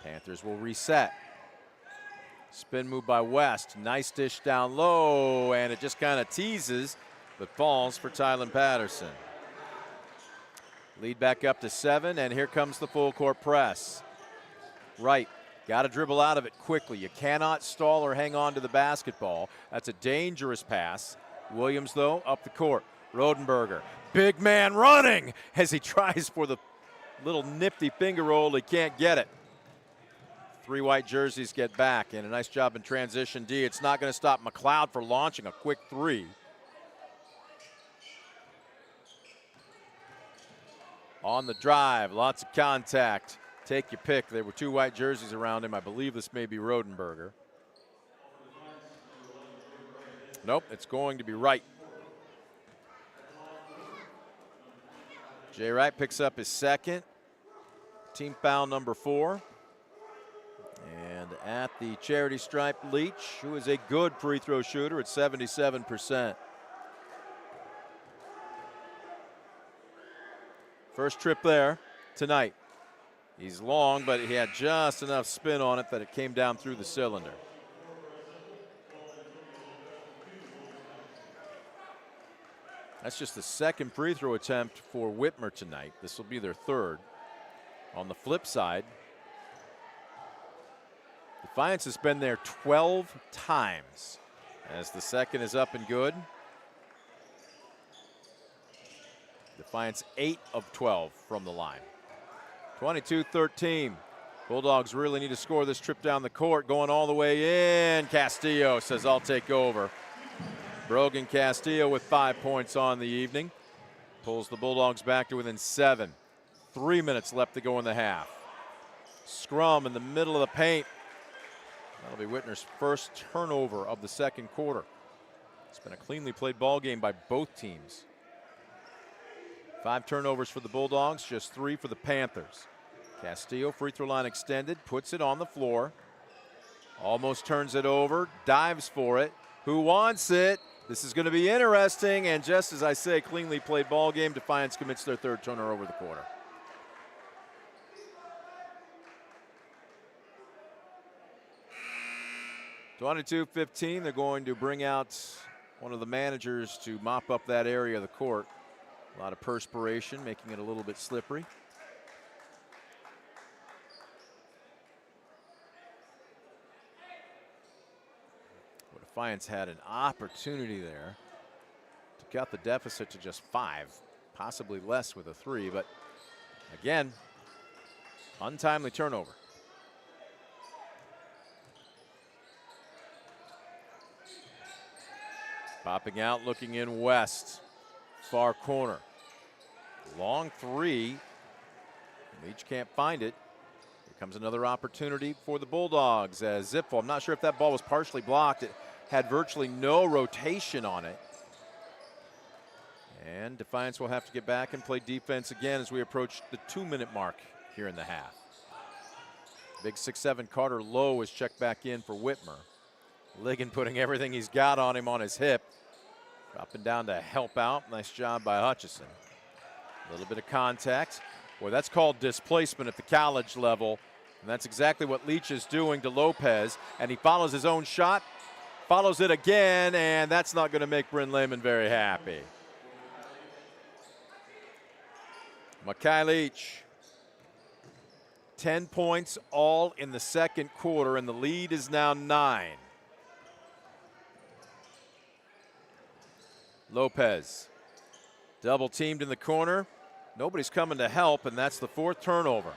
Speaker 1: Panthers will reset. Spin move by West. Nice dish down low, and it just kind of teases, but falls for Tylen Patterson. Lead back up to 7, and here comes the full court press. Right. Got to dribble out of it quickly. You cannot stall or hang on to the basketball. That's a dangerous pass. Williams, though, up the court. Rodenberger, big man running as he tries for the little nifty finger roll. He can't get it. 3 white jerseys get back, and a nice job in transition D. It's not going to stop McLeod for launching a quick 3. On the drive, lots of contact. Take your pick. There were 2 white jerseys around him. I believe this may be Rodenberger. Nope, it's going to be Wright. Jay Wright picks up his second. Team foul number 4. And at the charity stripe, Leach, who is a good free throw shooter at 77%. First trip there tonight. He's long, but he had just enough spin on it that it came down through the cylinder. That's just the second free throw attempt for Whitmer tonight. This will be their 3rd. On the flip side, Defiance has been there 12 times as the second is up and good. Defiance 8 of 12 from the line. 22-13. Bulldogs really need to score this trip down the court. Going all the way in. Castillo says, I'll take over. Brogan Castillo with 5 points on the evening. Pulls the Bulldogs back to within 7. 3 minutes left to go in the half. Scrum in the middle of the paint. That'll be Whitmer's first turnover of the second quarter. It's been a cleanly played ball game by both teams. 5 turnovers for the Bulldogs, just 3 for the Panthers. Castillo, free throw line extended, puts it on the floor. Almost turns it over, dives for it. Who wants it? This is going to be interesting, and just as I say, cleanly played ball game. Defiance commits their third turnover over the quarter. 22-15, they're going to bring out one of the managers to mop up that area of the court. A lot of perspiration, making it a little bit slippery. Well, Defiance had an opportunity there to cut the deficit to just 5, possibly less with a 3, but again, untimely turnover. Popping out, looking in west. Far corner. Long 3. Leach can't find it. Here comes another opportunity for the Bulldogs as Zipfel. I'm not sure if that ball was partially blocked. It had virtually no rotation on it. And Defiance will have to get back and play defense again as we approach the 2-minute mark here in the half. Big 6'7" Carter Lowe is checked back in for Whitmer. Ligon putting everything he's got on him on his hip. Dropping down to help out. Nice job by Hutchison. A little bit of contact. Boy, that's called displacement at the college level. And that's exactly what Leach is doing to Lopez. And he follows his own shot, follows it again, and that's not going to make Bryn Lehman very happy. Makai Leach. 10 points all in the second quarter, and the lead is now 9. Lopez, double teamed in the corner. Nobody's coming to help, and that's the 4th turnover.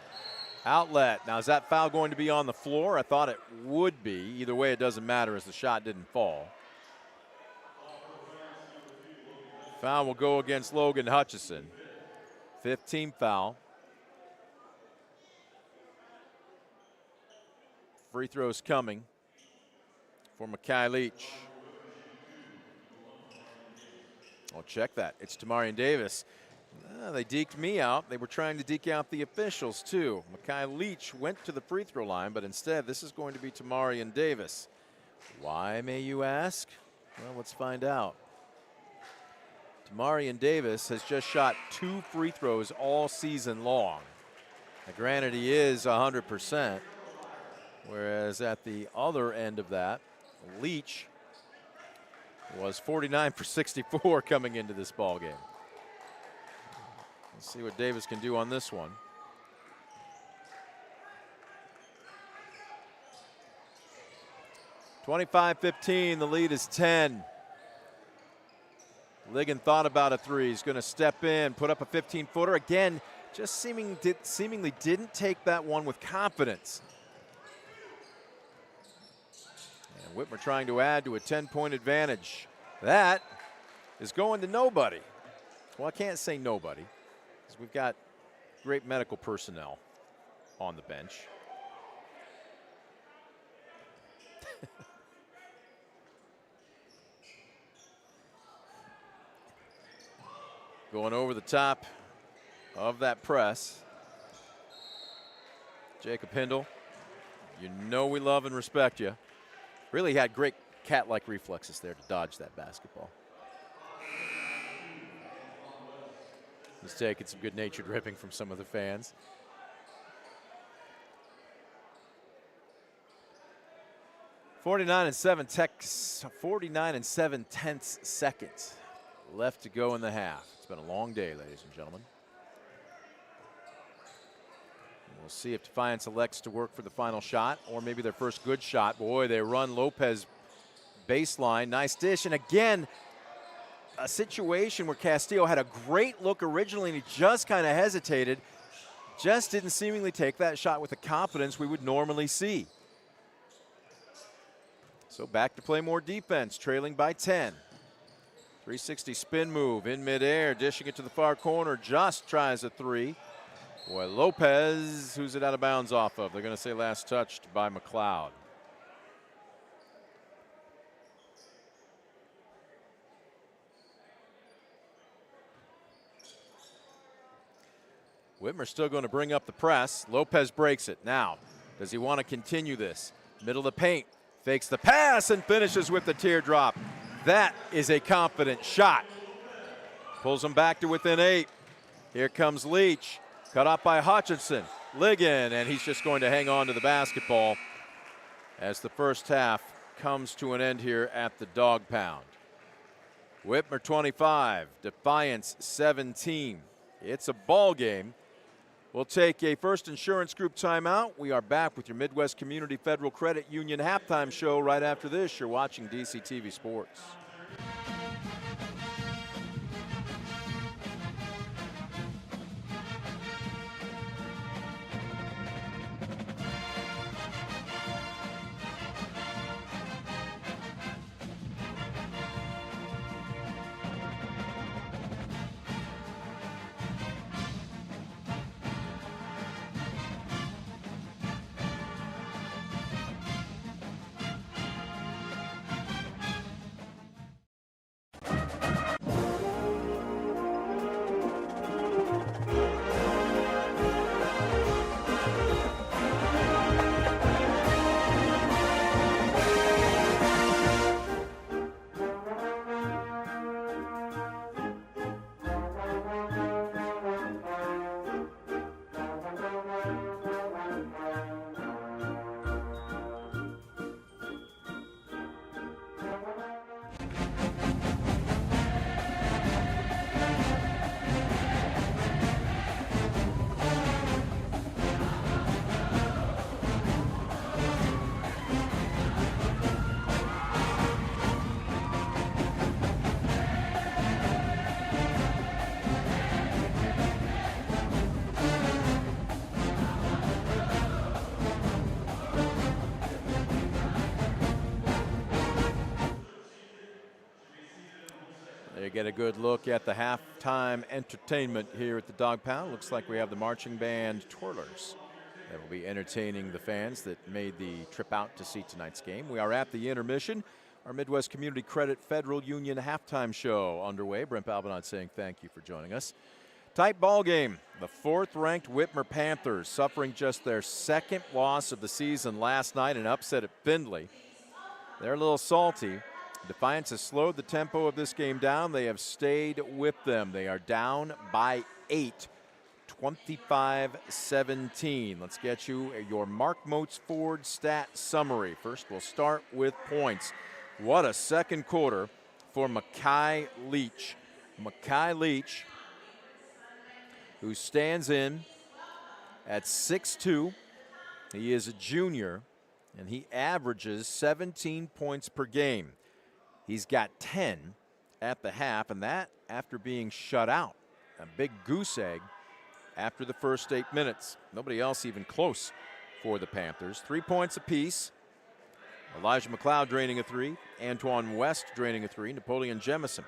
Speaker 1: Outlet. Now, is that foul going to be on the floor? I thought it would be. Either way, it doesn't matter as the shot didn't fall. Foul will go against Logan Hutchison. 15 foul. Free throws coming for Makai Leach. Oh, check that. It's Tamarian Davis. They deked me out. They were trying to deke out the officials, too. Makai Leach went to the free throw line, but instead, this is going to be Tamarian Davis. Why, may you ask? Well, let's find out. Tamarian Davis has just shot 2 free throws all season long. Now, granted, he is 100%, whereas at the other end of that, Leach was 49 for 64 coming into this ball game. Let's see what Davis can do on this one. (25-15), the lead is 10. Ligon thought about a 3. He's going to step in, put up a 15-footer. Again, just seemingly didn't take that one with confidence. And Whitmer trying to add to a 10-point advantage. That is going to nobody. Well, I can't say nobody, because we've got great medical personnel on the bench. Going over the top of that press. Jacob Hindle, you know we love and respect you. Really had great cat-like reflexes there to dodge that basketball. He's taking some good-natured ripping from some of the fans. Forty-nine and 7/10 seconds left to go in the half. It's been a long day, ladies and gentlemen. We'll see if Defiance elects to work for the final shot, or maybe their first good shot. Boy, they run Lopez baseline. Nice dish. And again, a situation where Castillo had a great look originally, and he just kind of hesitated. Just didn't seemingly take that shot with the confidence we would normally see. So back to play more defense, trailing by 10. 360 spin move in midair, dishing it to the far corner. Just tries a 3. Boy, Lopez, who's it out of bounds off of? They're going to say last touched by McLeod. Whitmer's still going to bring up the press. Lopez breaks it. Now, does he want to continue this? Middle of the paint. Fakes the pass and finishes with the teardrop. That is a confident shot. Pulls them back to within 8. Here comes Leach. Cut off by Hutchinson. Ligon, and he's just going to hang on to the basketball as the first half comes to an end here at the Dog Pound. Whitmer 25, Defiance 17. It's a ball game. We'll take a First Insurance Group timeout. We are back with your Midwest Community Federal Credit Union halftime show right after this. You're watching DCTV Sports. They get a good look at the halftime entertainment here at the Dog Pound. Looks like we have the marching band Twirlers that will be entertaining the fans that made the trip out to see tonight's game. We are at the intermission. Our Midwest Community Credit Federal Union halftime show underway. Brent Balbinot saying thank you for joining us. Tight ball game. The 4th-ranked Whitmer Panthers suffering just their 2nd loss of the season last night, an upset at Findlay. They're a little salty. Defiance has slowed the tempo of this game down. They have stayed with them. They are down by 8, 25-17. Let's get you your Mark Moats Ford stat summary. First, we'll start with points. What a second quarter for Makai Leach. Makai Leach, who stands in at 6'2". He is a junior, and he averages 17 points per game. He's got 10 at the half, and that after being shut out. A big goose egg after the first 8 minutes. Nobody else even close for the Panthers. 3 points apiece. Elijah McLeod draining a 3. Antoine West draining a 3. Napoleon Jemison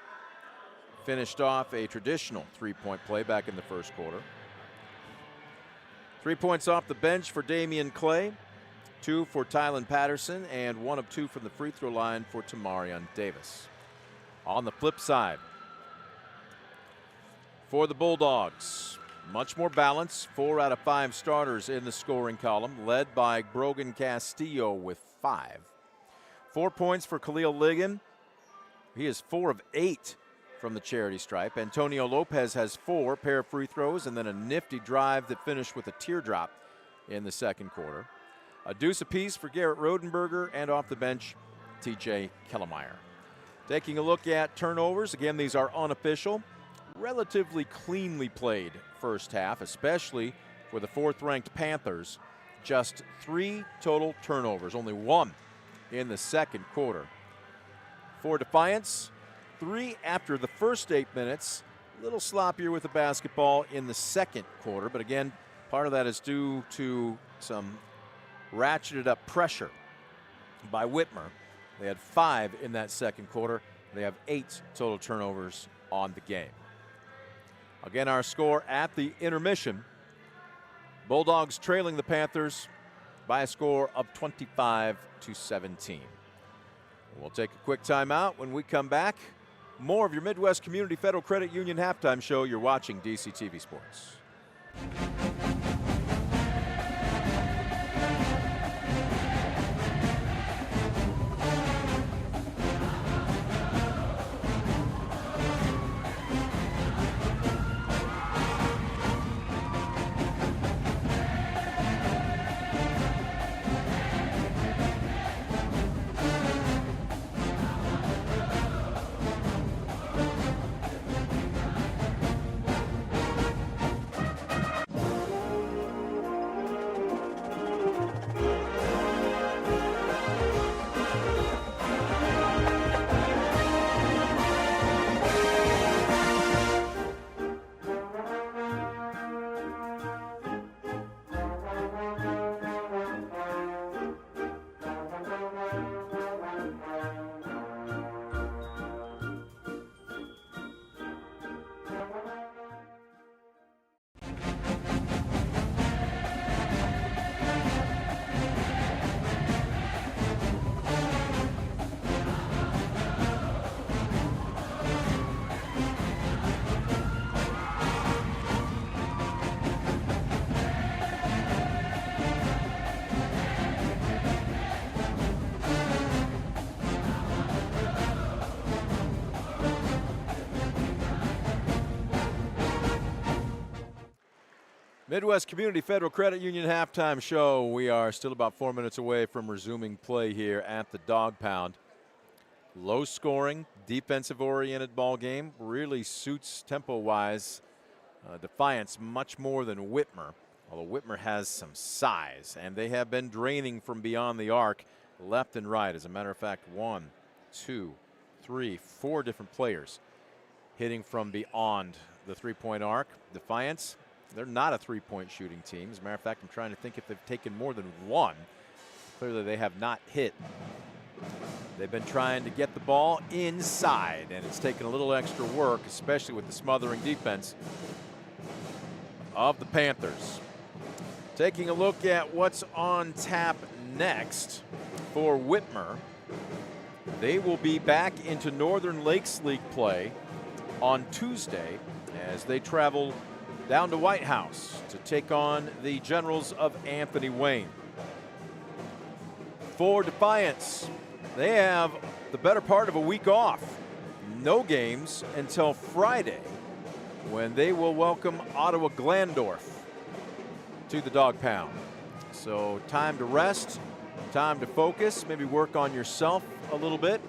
Speaker 1: finished off a traditional 3-point play back in the first quarter. 3 points off the bench for Damian Clay. 2 for Tylen Patterson, and 1 of 2 from the free throw line for Tamarion Davis. On the flip side, for the Bulldogs, much more balance. 4 out of 5 starters in the scoring column, led by Brogan Castillo with 5. 4 points for Khalil Ligon. He is 4 of 8 from the charity stripe. Antonio Lopez has 4 pair of free throws, and then a nifty drive that finished with a teardrop in the second quarter. A deuce apiece for Garrett Rodenberger, and off the bench, TJ Kellemeyer. Taking a look at turnovers, again, these are unofficial. Relatively cleanly played first half, especially for the 4th-ranked Panthers. Just 3 total turnovers, only 1 in the second quarter. For Defiance, 3 after the first 8 minutes. A little sloppier with the basketball in the second quarter, but again, part of that is due to some ratcheted up pressure by Whitmer. They had 5 in that second quarter. They have 8 total turnovers on the game. Again, our score at the intermission. Bulldogs trailing the Panthers by a score of 25-17. We'll take a quick timeout. When we come back, more of your Midwest Community Federal Credit Union halftime show. You're watching DCTV Sports. Midwest Community Federal Credit Union halftime show. We are still about 4 minutes away from resuming play here at the Dog Pound. Low scoring, defensive oriented ball game. Really suits tempo-wise Defiance much more than Whitmer. Although Whitmer has some size, and they have been draining from beyond the arc left and right. As a matter of fact, 1, 2, 3, 4 different players hitting from beyond the three-point arc. Defiance, they're not a three-point shooting team. As a matter of fact, I'm trying to think if they've taken more than one. Clearly they have not hit. They've been trying to get the ball inside, and it's taken a little extra work, especially with the smothering defense of the Panthers. Taking a look at what's on tap next for Whitmer. They will be back into Northern Lakes League play on Tuesday as they travel down to White House to take on the Generals of Anthony Wayne. For Defiance, they have the better part of a week off. No games until Friday, when they will welcome Ottawa Glandorf to the Dog Pound. So time to rest, time to focus, maybe work on yourself a little bit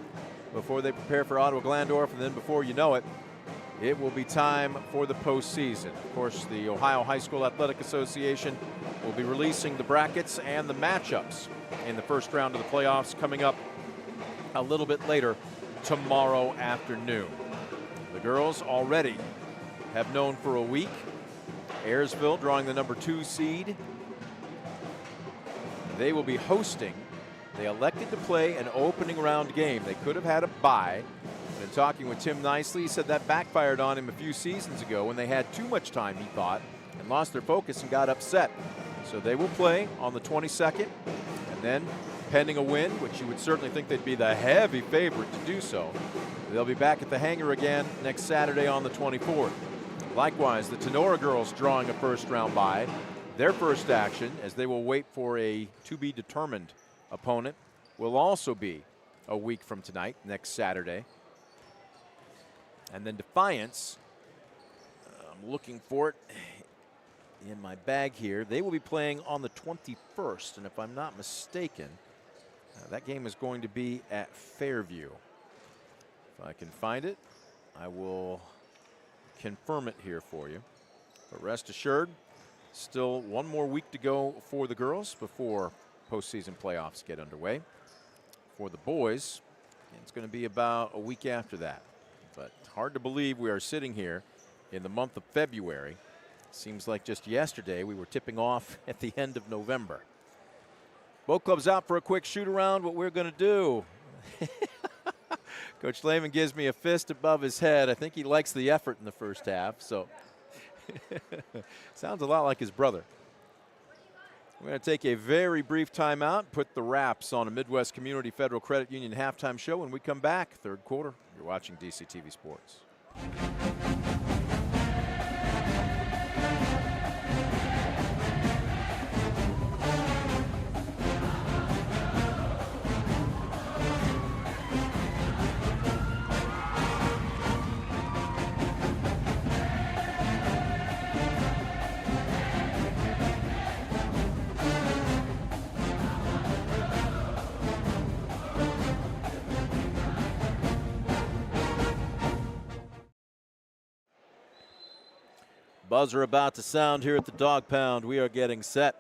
Speaker 1: before they prepare for Ottawa Glandorf, and then before you know it, it will be time for the postseason. Of course, the Ohio High School Athletic Association will be releasing the brackets and the matchups in the first round of the playoffs coming up a little bit later tomorrow afternoon. The girls already have known for a week. Ayersville drawing the number 2 seed. They will be hosting. They elected to play an opening round game. They could have had a bye. Been talking with Tim Nicely. He said that backfired on him a few seasons ago when they had too much time, he thought, and lost their focus and got upset. So they will play on the 22nd, and then pending a win, which you would certainly think they'd be the heavy favorite to do so, they'll be back at the hangar again next Saturday on the 24th. Likewise, the Tenora girls drawing a first-round bye. Their first action, as they will wait for a to-be-determined opponent, will also be a week from tonight, next Saturday. And then Defiance, I'm looking for it in my bag here. They will be playing on the 21st, and if I'm not mistaken, that game is going to be at Fairview. If I can find it, I will confirm it here for you. But rest assured, still one more week to go for the girls before postseason playoffs get underway. For the boys, it's going to be about a week after that. But hard to believe we are sitting here in the month of February. Seems like just yesterday we were tipping off at the end of November. Both clubs out for a quick shoot around. What we're going to do. Coach Lehman gives me a fist above his head. I think he likes the effort in the first half. So sounds a lot like his brother. We're going to take a very brief timeout, put the wraps on a Midwest Community Federal Credit Union halftime show. When we come back, third quarter, you're watching DCTV Sports. Buzzer about to sound here at the Dog Pound. We are getting set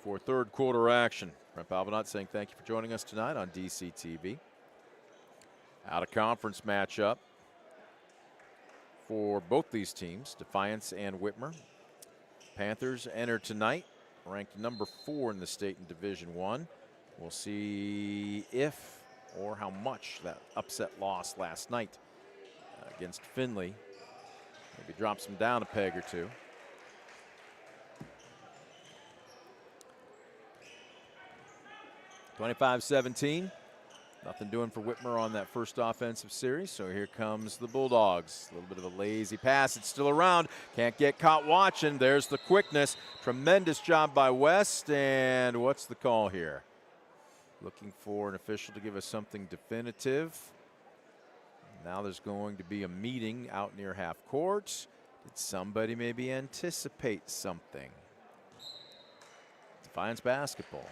Speaker 1: for third quarter action. Brent Palvinot saying thank you for joining us tonight on DCTV. Out of conference matchup for both these teams, Defiance and Whitmer. Panthers enter tonight, ranked number 4 in the state in Division I. We'll see if or how much that upset loss last night against Findlay maybe drops them down a peg or two. (25-17). Nothing doing for Whitmer on that first offensive series. So here comes the Bulldogs. A little bit of a lazy pass. It's still around. Can't get caught watching. There's the quickness. Tremendous job by West. And what's the call here? Looking for an official to give us something definitive. Now there's going to be a meeting out near half court. Did somebody maybe anticipate something? Defiance basketball.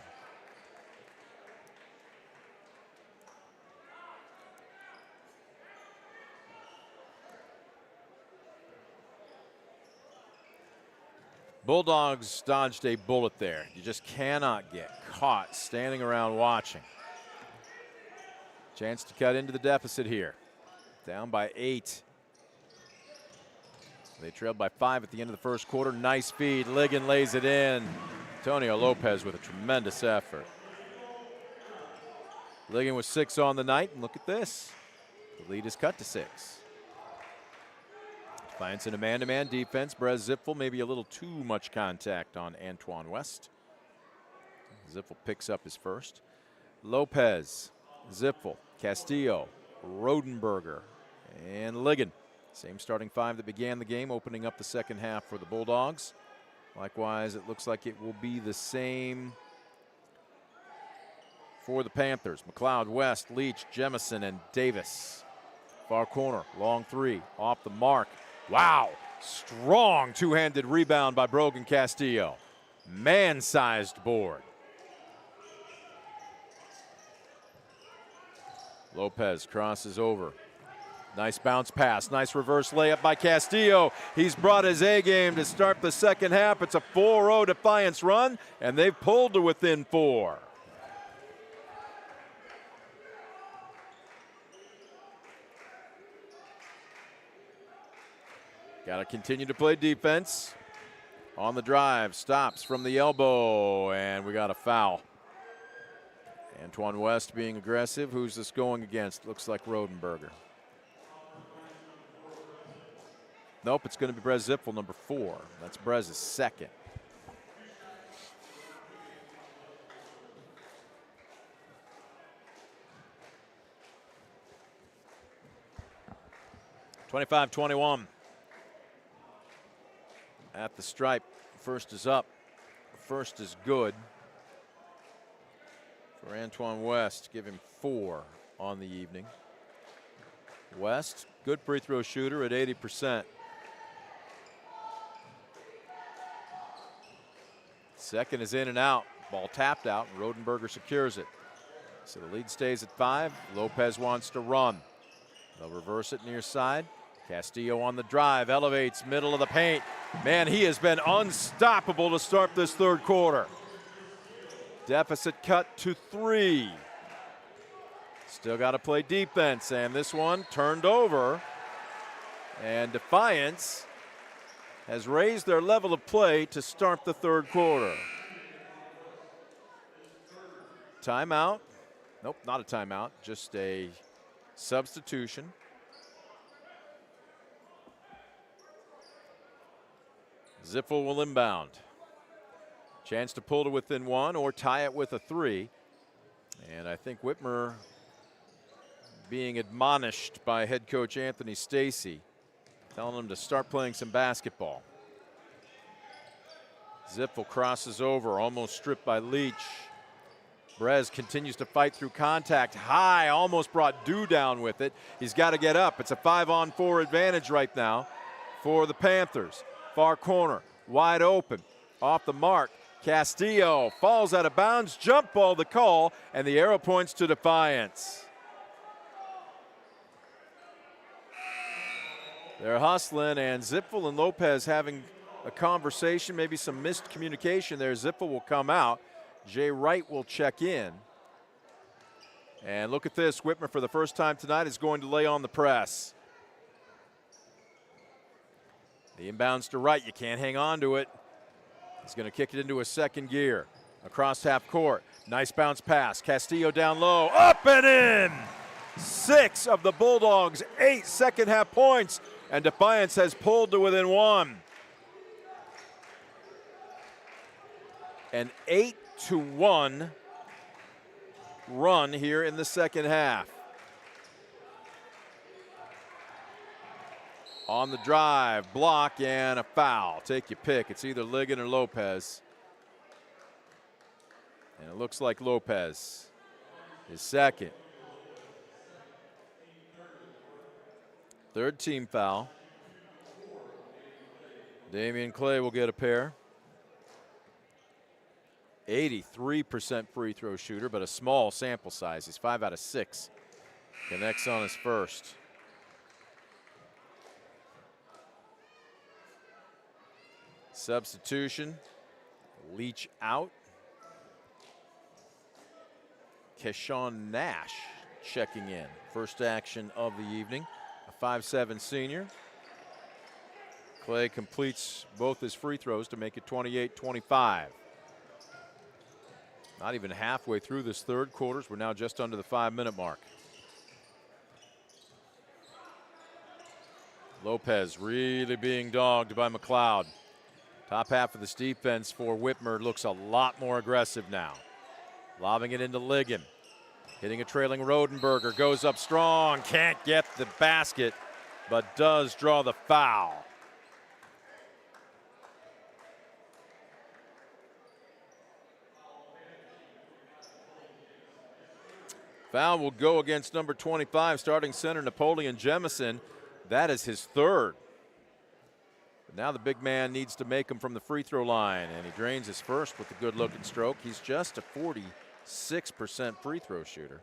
Speaker 1: Bulldogs dodged a bullet there. You just cannot get caught standing around watching. Chance to cut into the deficit here. Down by 8. They trailed by 5 at the end of the first quarter. Nice feed. Ligon lays it in. Antonio Lopez with a tremendous effort. Ligon with 6 on the night, and look at this. The lead is cut to 6. Defiance in a man-to-man defense. Brez Zipfel, maybe a little too much contact on Antoine West. Zipfel picks up his first. Lopez, Zipfel, Castillo, Rodenberger, and Ligon. Same starting 5 that began the game, opening up the second half for the Bulldogs. Likewise, it looks like it will be the same for the Panthers. McLeod, West, Leach, Jemison, and Davis. Far corner, long 3, off the mark. Wow, strong two-handed rebound by Brogan Castillo. Man-sized board. Lopez crosses over. Nice bounce pass, nice reverse layup by Castillo. He's brought his A game to start the second half. It's a 4-0 Defiance run, and they've pulled to within 4. Got to continue to play defense. On the drive, stops from the elbow, and we got a foul. Antoine West being aggressive. Who's this going against? Looks like Rodenberger. Nope, it's going to be Brez Zipfel, number 4. That's Brez's second. (25-21). At the stripe, first is up, first is good. For Antoine West, give him 4 on the evening. West, good free throw shooter at 80%. Second is in and out. Ball tapped out, and Rodenberger secures it. So the lead stays at 5. Lopez wants to run. They'll reverse it near side. Castillo on the drive, elevates, middle of the paint. Man, he has been unstoppable to start this third quarter. Deficit cut to 3. Still got to play defense, and this one turned over. And Defiance has raised their level of play to start the third quarter. Timeout. Nope, not a timeout, just a substitution. Zipfel will inbound. Chance to pull to within 1 or tie it with a 3. And I think Whitmer being admonished by head coach Anthony Stacy, telling him to start playing some basketball. Zipfel crosses over, almost stripped by Leach. Brez continues to fight through contact. High, almost brought Dew down with it. He's got to get up. It's a 5-on-4 advantage right now for the Panthers. Far corner, wide open, off the mark. Castillo falls out of bounds, jump ball the call, and the arrow points to Defiance. They're hustling, and Zipfel and Lopez having a conversation, maybe some missed communication there. Zipfel will come out. Jay Wright will check in. And look at this, Whitmer for the first time tonight is going to lay on the press. The inbounds to Wright, you can't hang on to it. He's going to kick it into a second gear. Across half court, nice bounce pass. Castillo down low, up and in! 6 of the Bulldogs' 8 second half points, and Defiance has pulled to within 1. An 8-1 run here in the second half. On the drive, block, and a foul. Take your pick. It's either Ligon or Lopez. And it looks like Lopez is second. Third team foul. Damian Clay will get a pair. 83% free throw shooter, but a small sample size. He's 5 out of 6. Connects on his first. Substitution. Leach out. Keshawn Nash checking in. First action of the evening. A 5'7" senior. Clay completes both his free throws to make it 28-25. Not even halfway through this third quarter. We're now just under the 5-minute mark. Lopez really being dogged by McLeod. Top half of this defense for Whitmer looks a lot more aggressive now. Lobbing it into Ligon. Hitting a trailing Rodenberger. Goes up strong. Can't get the basket, but does draw the foul. Foul will go against number 25, starting center Napoleon Jemison. That is his third. But now the big man needs to make him from the free throw line, and he drains his first with a good-looking stroke. He's just a 46% free throw shooter.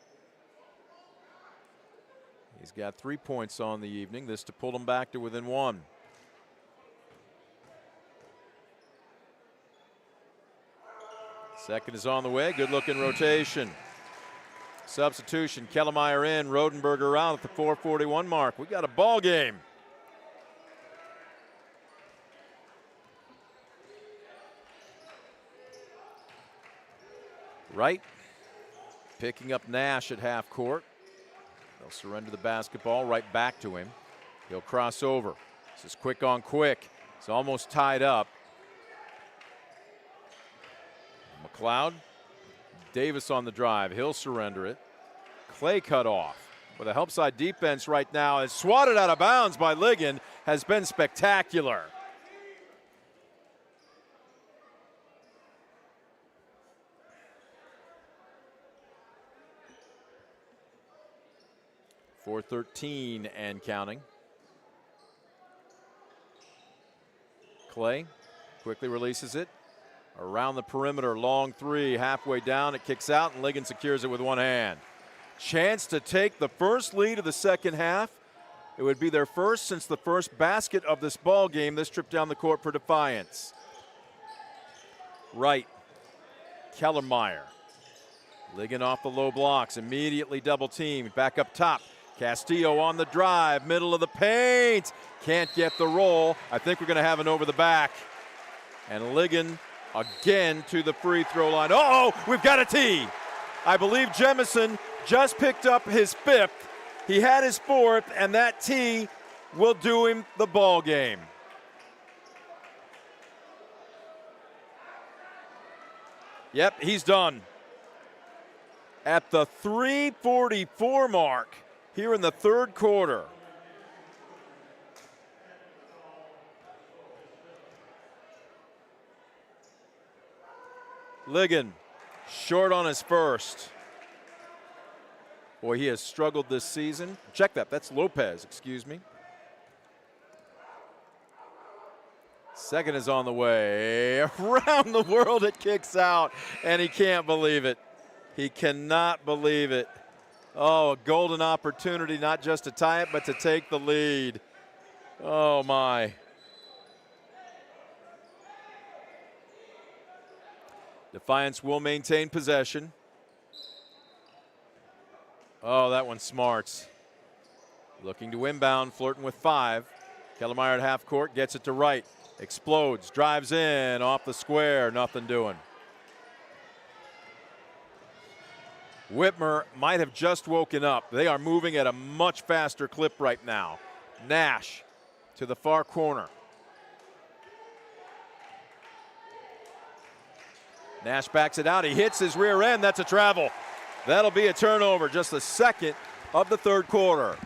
Speaker 1: He's got 3 points on the evening, this to pull him back to within 1. Second is on the way, good-looking rotation. Substitution, Kellemeyer in, Rodenberger out at the 4:41 mark. We got a ball game. Wright picking up Nash at half court. They'll surrender the basketball right back to him. He'll cross over. This is quick on quick. It's almost tied up. McLeod. Davis on the drive. He'll surrender it. Clay cut off. With a help side defense right now, is swatted out of bounds by Ligon, has been spectacular. .413 and counting. Clay quickly releases it. Around the perimeter, long three, halfway down, it kicks out, and Ligon secures it with one hand. Chance to take the first lead of the second half. It would be their first since the first basket of this ball game, this trip down the court for Defiance. Wright, Kellemeyer. Ligon off the low blocks, immediately double teamed, back up top. Castillo on the drive, middle of the paint. Can't get the roll. I think we're gonna have an over the back. And Ligon again to the free throw line. Uh-oh, we've got a tee. I believe Jemison just picked up his fifth. He had his fourth, and that tee will do him the ball game. Yep, he's done. At the 3:44 mark here in the third quarter. Ligon, short on his first. Boy, he has struggled this season. Check that, that's Lopez, excuse me. Second is on the way. Around the world it kicks out, and he can't believe it. He cannot believe it. Oh, a golden opportunity, not just to tie it, but to take the lead. Oh, my. Defiance will maintain possession. Oh, that one's smart. Looking to inbound, flirting with 5. Kellemeyer at half court, gets it to Wright. Explodes, drives in, off the square, nothing doing. Whitmer might have just woken up. They are moving at a much faster clip right now. Nash to the far corner. Nash backs it out. He hits his rear end. That's a travel. That'll be a turnover. Just the second of the third quarter.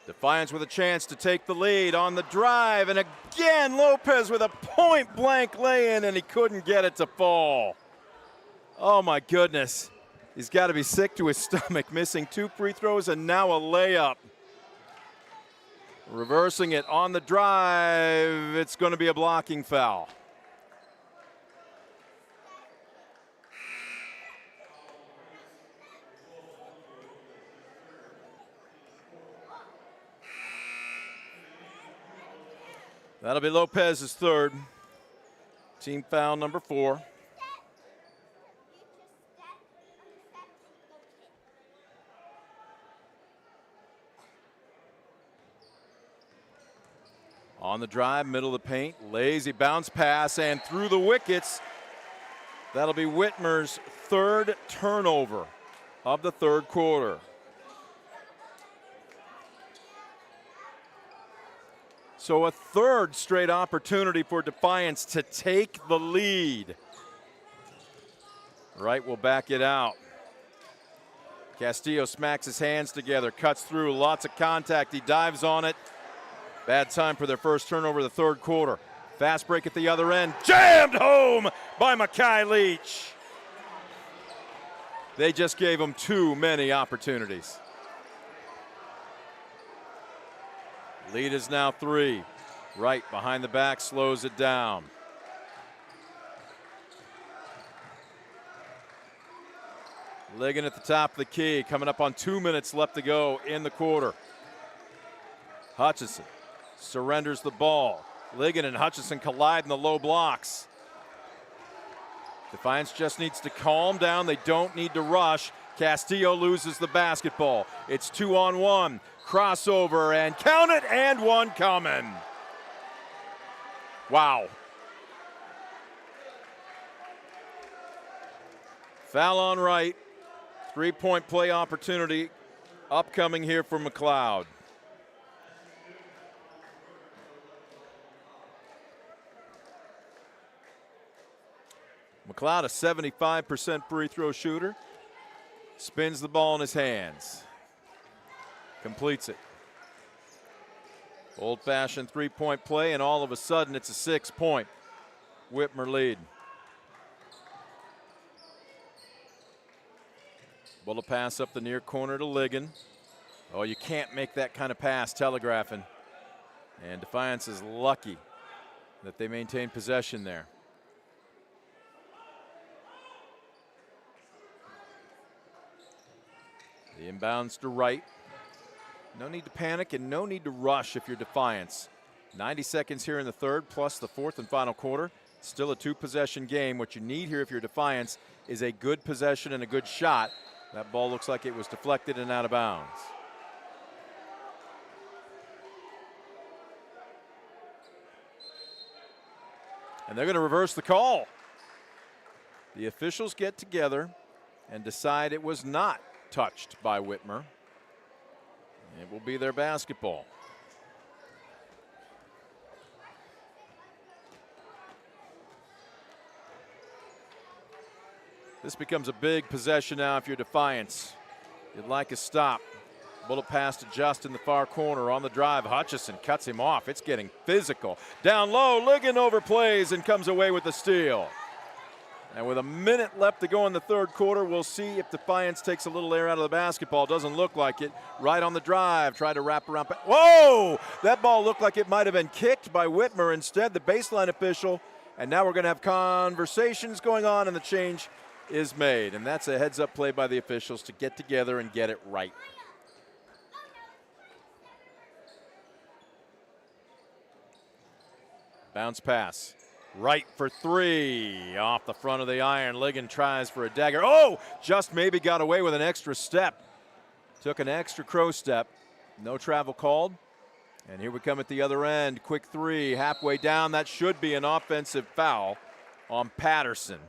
Speaker 1: Defiance with a chance to take the lead on the drive, and again Lopez with a point-blank lay-in, and he couldn't get it to fall. Oh my goodness. He's got to be sick to his stomach, missing 2 free throws and now a layup. Reversing it on the drive, it's going to be a blocking foul. That'll be Lopez's third. Team foul number 4. On the drive, middle of the paint, lazy bounce pass and through the wickets. That'll be Whitmer's third turnover of the third quarter. So a third straight opportunity for Defiance to take the lead. Wright will back it out. Castillo smacks his hands together, cuts through, lots of contact, he dives on it. Bad time for their first turnover of the third quarter. Fast break at the other end, jammed home by Makai Leach. They just gave him too many opportunities. Lead is now 3. Wright behind the back slows it down. Ligon at the top of the key, coming up on 2 minutes left to go in the quarter. Hutchison surrenders the ball. Ligon and Hutchison collide in the low blocks. Defiance just needs to calm down. They don't need to rush. Castillo loses the basketball. It's 2-on-1. Crossover and count it, and one coming. Wow. Foul on Wright. 3-point play opportunity upcoming here for McLeod. McLeod, a 75% free throw shooter, spins the ball in his hands. Completes it. Old-fashioned 3-point play, and all of a sudden it's a 6-point Whitmer lead. Bullet pass up the near corner to Ligon. Oh, you can't make that kind of pass telegraphing. And Defiance is lucky that they maintain possession there. The inbounds to Wright. No need to panic and no need to rush if you're Defiance. 90 seconds here in the third, plus the fourth and final quarter. Still a 2-possession game. What you need here if you're Defiance is a good possession and a good shot. That ball looks like it was deflected and out of bounds. And they're going to reverse the call. The officials get together and decide it was not touched by Whitmer. It will be their basketball. This becomes a big possession now if you're Defiance. You'd like a stop. Bullet pass to Just in the far corner on the drive. Hutchison cuts him off. It's getting physical. Down low, Ligon overplays and comes away with the steal. And with a minute left to go in the third quarter, we'll see if Defiance takes a little air out of the basketball. Doesn't look like it. Right on the drive, try to wrap around. Whoa! That ball looked like it might have been kicked by Whitmer. Instead, the baseline official. And now we're going to have conversations going on, and the change is made. And that's a heads-up play by the officials to get together and get it right. Bounce pass. Right for 3, off the front of the iron. Ligon tries for a dagger. Oh, just maybe got away with an extra step. Took an extra crow step. No travel called. And here we come at the other end. Quick 3, halfway down. That should be an offensive foul on Patterson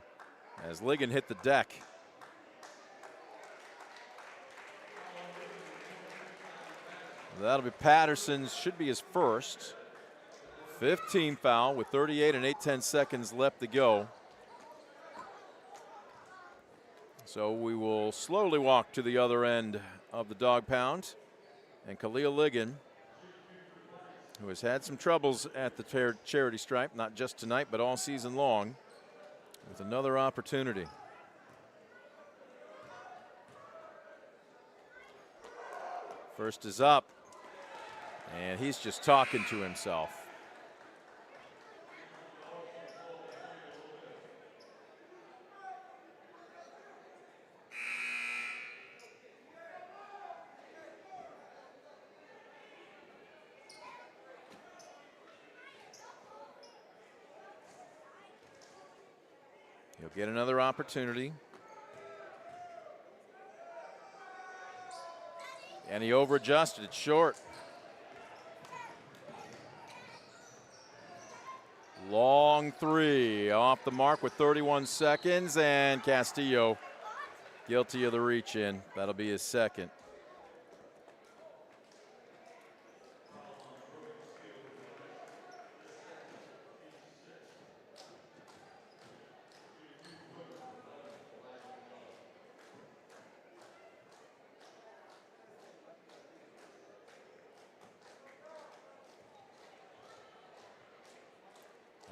Speaker 1: as Ligon hit the deck. That'll be Patterson's, should be his first. 15 foul with 38 and 8/10 seconds left to go. So we will slowly walk to the other end of the dog pound. And Khalil Ligon who has had some troubles at the charity stripe, not just tonight, but all season long, with another opportunity. First is up, and he's just talking to himself. He'll get another opportunity. And he over-adjusted. It's short. Long three off the mark with 31 seconds. And Castillo guilty of the reach-in. That'll be his second.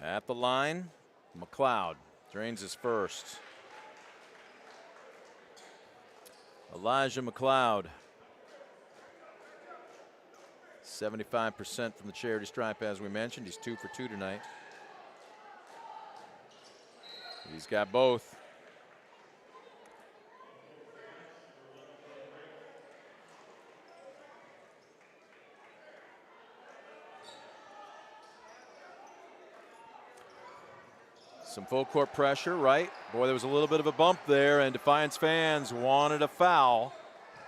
Speaker 1: At the line, McLeod drains his first. Elijah McLeod, 75% from the charity stripe, as we mentioned. He's 2 for 2 tonight. He's got both. Some full court pressure, right? Boy, there was a little bit of a bump there, and Defiance fans wanted a foul.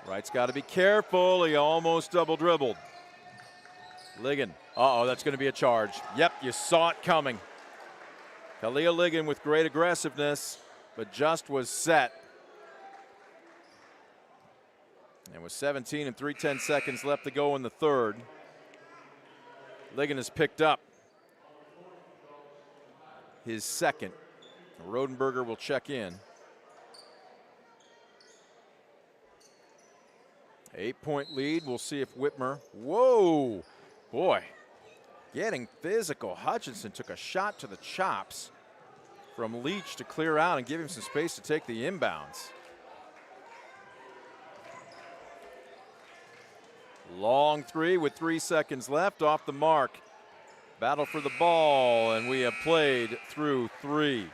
Speaker 1: Wright's got to be careful. He almost double dribbled. Ligon. Uh-oh, that's going to be a charge. Yep, you saw it coming. Khalil Ligon with great aggressiveness, but just was set. And with 17 and 3/10 seconds left to go in the third, Ligon has picked up his second. Rodenberger will check in. 8-point lead. We'll see if Whitmer. Whoa, boy, getting physical. Hutchinson took a shot to the chops from Leach to clear out and give him some space to take the inbounds. Long three with 3 seconds left, off the mark. Battle for the ball, and we have played through 3.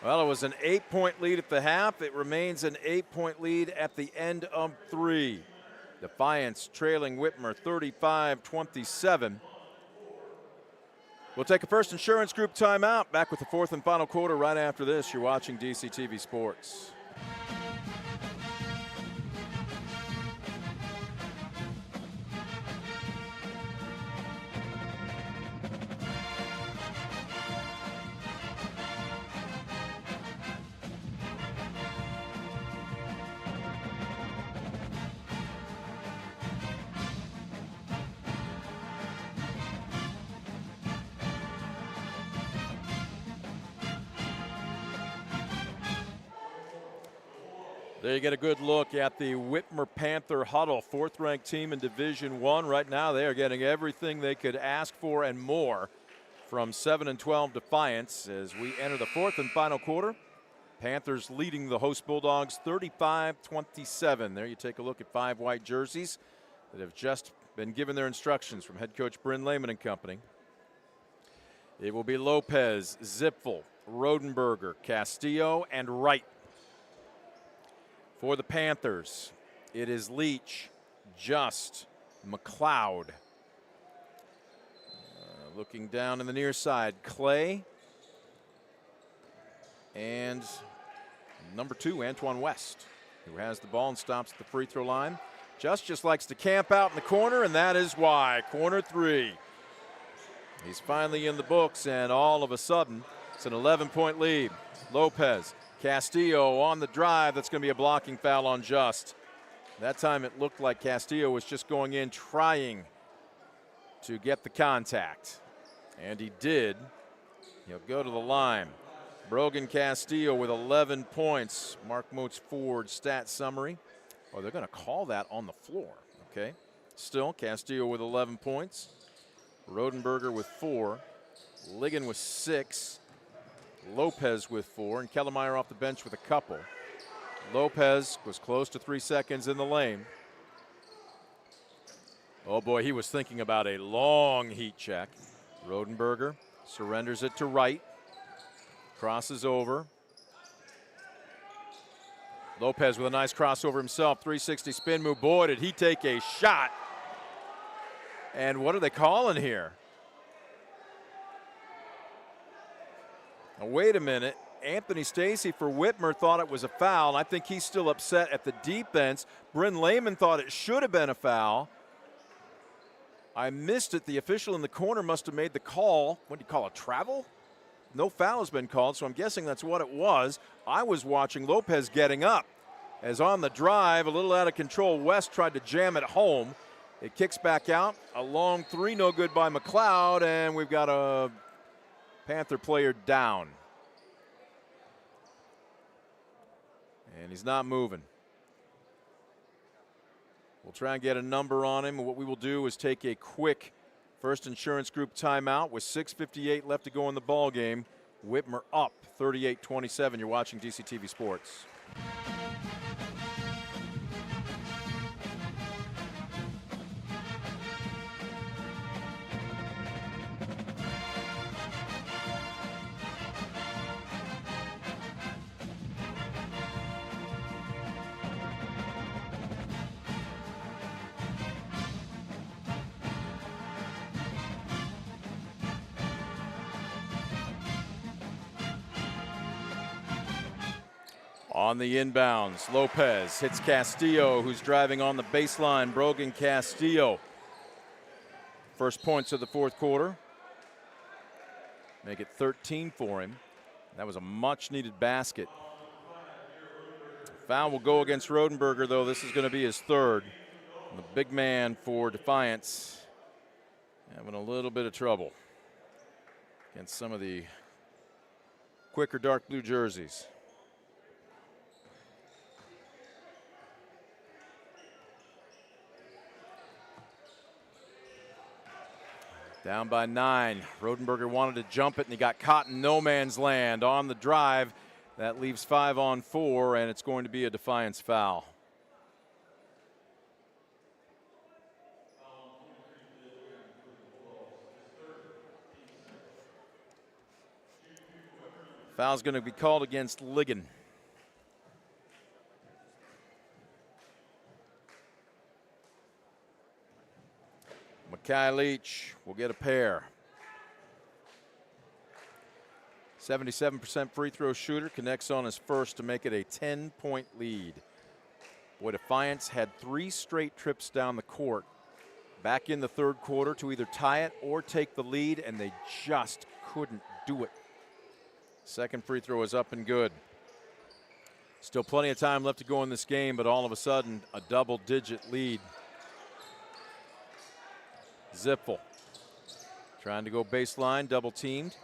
Speaker 1: Well, it was an 8-point lead at the half. It remains an 8-point lead at the end of 3. Defiance trailing Whitmer 35-27. We'll take a First Insurance Group timeout. Back with the fourth and final quarter right after this. You're watching DCTV Sports. There you get a good look at the Whitmer Panther huddle, 4th-ranked team in Division I. Right now they are getting everything they could ask for and more from 7-12 Defiance as we enter the fourth and final quarter. Panthers leading the host Bulldogs 35-27. There you take a look at 5 white jerseys that have just been given their instructions from head coach Bryn Lehman and company. It will be Lopez, Zipfel, Rodenberger, Castillo, and Wright. For the Panthers, it is Leach, Just, McLeod. Looking down in the near side, Clay. And number 2, Antoine West, who has the ball and stops at the free throw line. Just likes to camp out in the corner, and that is why. Corner 3. He's finally in the books, and all of a sudden, it's an 11-point lead. Lopez. Castillo on the drive. That's going to be a blocking foul on Just. That time it looked like Castillo was just going in trying to get the contact. And he did. He'll go to the line. Brogan Castillo with 11 points. Mark Moats Ford stat summary. Oh, they're going to call that on the floor. Okay. still. Castillo with 11 points. Rodenberger with 4. Ligon with 6. Lopez with 4. And Kellermeyer off the bench with a couple. Lopez was close to 3 seconds in the lane. Oh boy, he was thinking about a long heat check. Rodenberger surrenders it to Wright. Crosses over. Lopez with a nice crossover himself. 360 spin move. Boy, did he take a shot. And what are they calling here? Now, wait a minute. Anthony Stacy for Whitmer thought it was a foul. I think he's still upset at the defense. Bryn Lehman thought it should have been a foul. I missed it. The official in the corner must have made the call. What do you call it, travel? No foul has been called, so I'm guessing that's what it was. I was watching Lopez getting up. As on the drive, a little out of control, West tried to jam it home. It kicks back out. A long 3, no good by McLeod, and we've got a Panther player down. And he's not moving. We'll try and get a number on him. What we will do is take a quick First Insurance Group timeout with 6:58 left to go in the ball game. Whitmer up 38-27. You're watching DCTV Sports. On the inbounds, Lopez hits Castillo, who's driving on the baseline. Brogan Castillo. First points of the fourth quarter. Make it 13 for him. That was a much-needed basket. Foul will go against Rodenberger, though. This is going to be his third. And the big man for Defiance having a little bit of trouble against some of the quicker dark blue jerseys. Down by 9. Rodenberger wanted to jump it, and he got caught in no man's land on the drive. That leaves 5 on 4, and it's going to be a Defiance foul. Foul's going to be called against Ligon. Makai Leach will get a pair. 77% free throw shooter, connects on his first to make it a 10-point lead. Boy, Defiance had 3 straight trips down the court back in the third quarter to either tie it or take the lead, and they just couldn't do it. Second free throw is up and good. Still plenty of time left to go in this game, but all of a sudden, a double-digit lead. Zippel trying to go baseline, double teamed.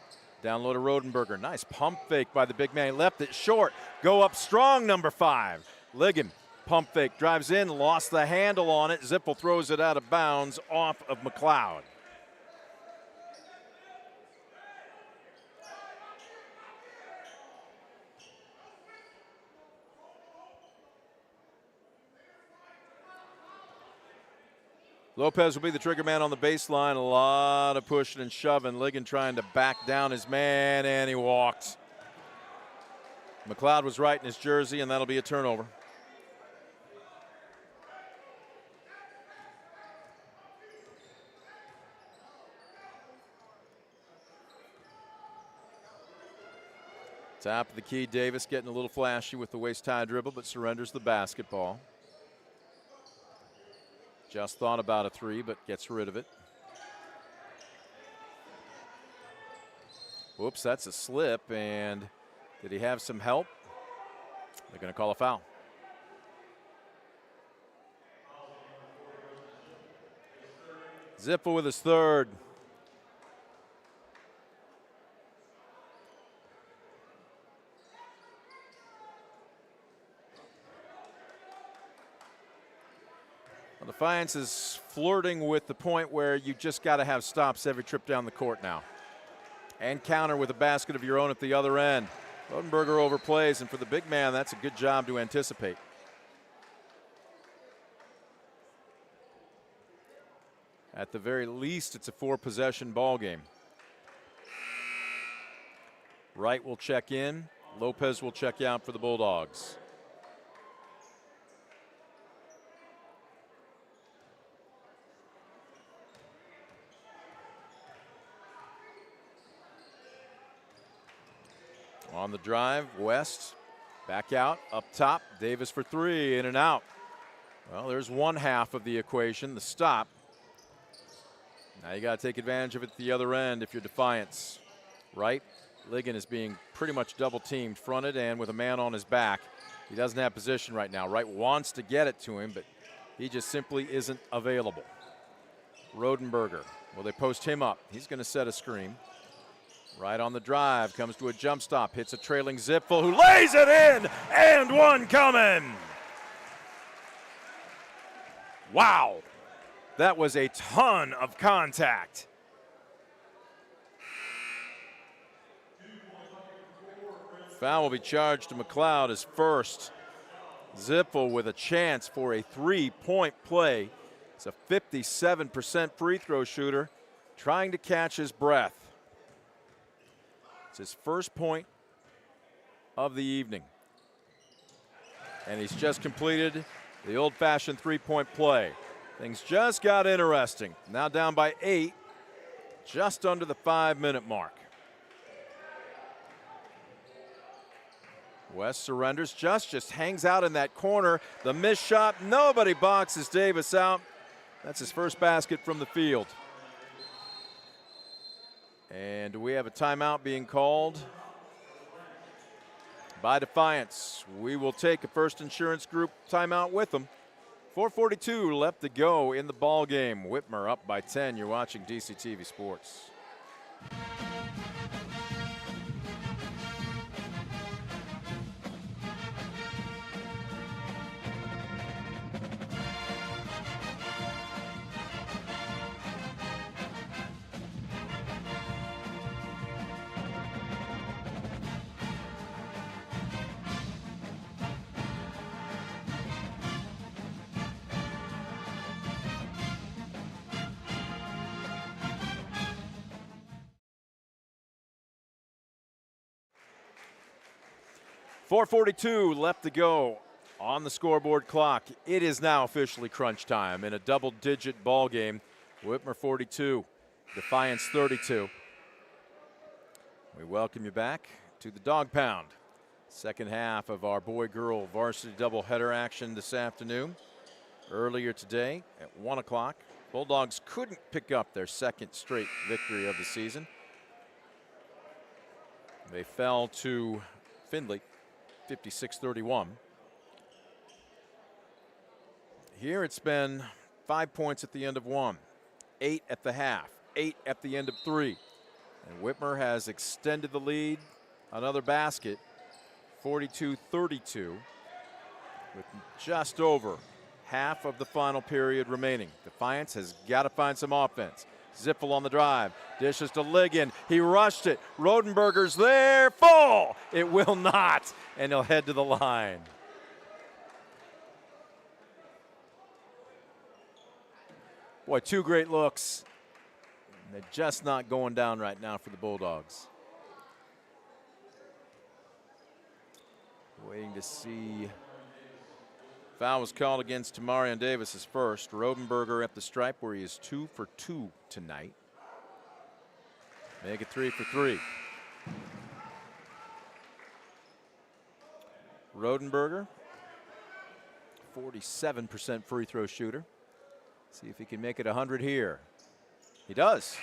Speaker 1: Down low to Rodenberger. Nice pump fake by the big man. He left it short. Go up strong, number 5. Ligon, pump fake, drives in, lost the handle on it. Zippel throws it out of bounds off of McLeod. Lopez will be the trigger man on the baseline. A lot of pushing and shoving. Ligon trying to back down his man, and he walked. McLeod was right in his jersey, and that'll be a turnover. Top of the key, Davis getting a little flashy with the waist-high dribble, but surrenders the basketball. Just thought about a 3, but gets rid of it. Whoops, that's a slip, and did he have some help? They're going to call a foul. Zippel with his third. Well, Defiance is flirting with the point where you just got to have stops every trip down the court now. And counter with a basket of your own at the other end. Rodenberger overplays, and for the big man, that's a good job to anticipate. At the very least, it's a 4-possession ball game. Wright will check in. Lopez will check out for the Bulldogs. On the drive, West back out, up top. Davis for three, in and out. Well, there's one half of the equation, the stop. Now you got to take advantage of it at the other end if you're Defiance. Right? Ligon is being pretty much double teamed, fronted and with a man on his back. He doesn't have position right now. Wright wants to get it to him, but he just simply isn't available. Rodenberger, will they post him up? He's going to set a screen. Right on the drive, comes to a jump stop, hits a trailing Zipfel who lays it in, and one coming. Wow, that was a ton of contact. Foul will be charged to McLeod, his first. Zipfel with a chance for a three-point play. It's a 57% free throw shooter, trying to catch his breath. It's his first point of the evening. And he's just completed the old-fashioned three-point play. Things just got interesting. Now down by 8, just under the 5-minute mark. West surrenders, just hangs out in that corner. The missed shot, nobody boxes Davis out. That's his first basket from the field. And we have a timeout being called by Defiance. We will take a First Insurance Group timeout with them. 4:42 left to go in the ball game. Whitmer up by 10. You're watching DCTV Sports. .442 left to go on the scoreboard clock. It is now officially crunch time in a double-digit ball game. Whitmer 42, Defiance 32. We welcome you back to the Dog Pound. Second half of our boy-girl varsity doubleheader action this afternoon. Earlier today at 1 o'clock, Bulldogs couldn't pick up their second straight victory of the season. They fell to Findlay 56-31. Here it's been 5 points at the end of 1, 8 at the half, 8 at the end of 3. And Whitmer has extended the lead, another basket, 42-32, with just over half of the final period remaining. Defiance has got to find some offense. Zipfel on the drive, dishes to Ligon. He rushed it. Rodenberger's there, full. It will not, and he'll head to the line. Boy, two great looks. They're just not going down right now for the Bulldogs. Waiting to see. Foul was called against Tamarion Davis, his first. Rodenberger at the stripe where he is 2 for 2 tonight. Make it 3 for 3. Rodenberger, 47% free throw shooter. See if he can make it 100 here. He does.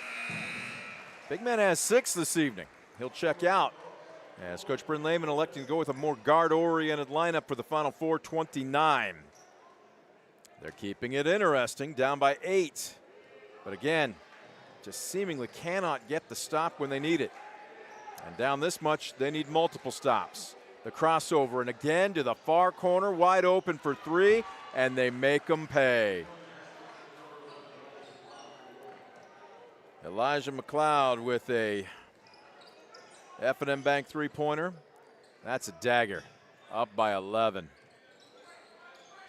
Speaker 1: Big man has 6 this evening. He'll check out as Coach Bryn Lehman electing to go with a more guard-oriented lineup for the final 4:29. They're keeping it interesting, down by 8. But again, just seemingly cannot get the stop when they need it. And down this much, they need multiple stops. The crossover, and again to the far corner, wide open for 3, and they make them pay. Elijah McLeod with a F&M Bank three-pointer. That's a dagger, up by 11.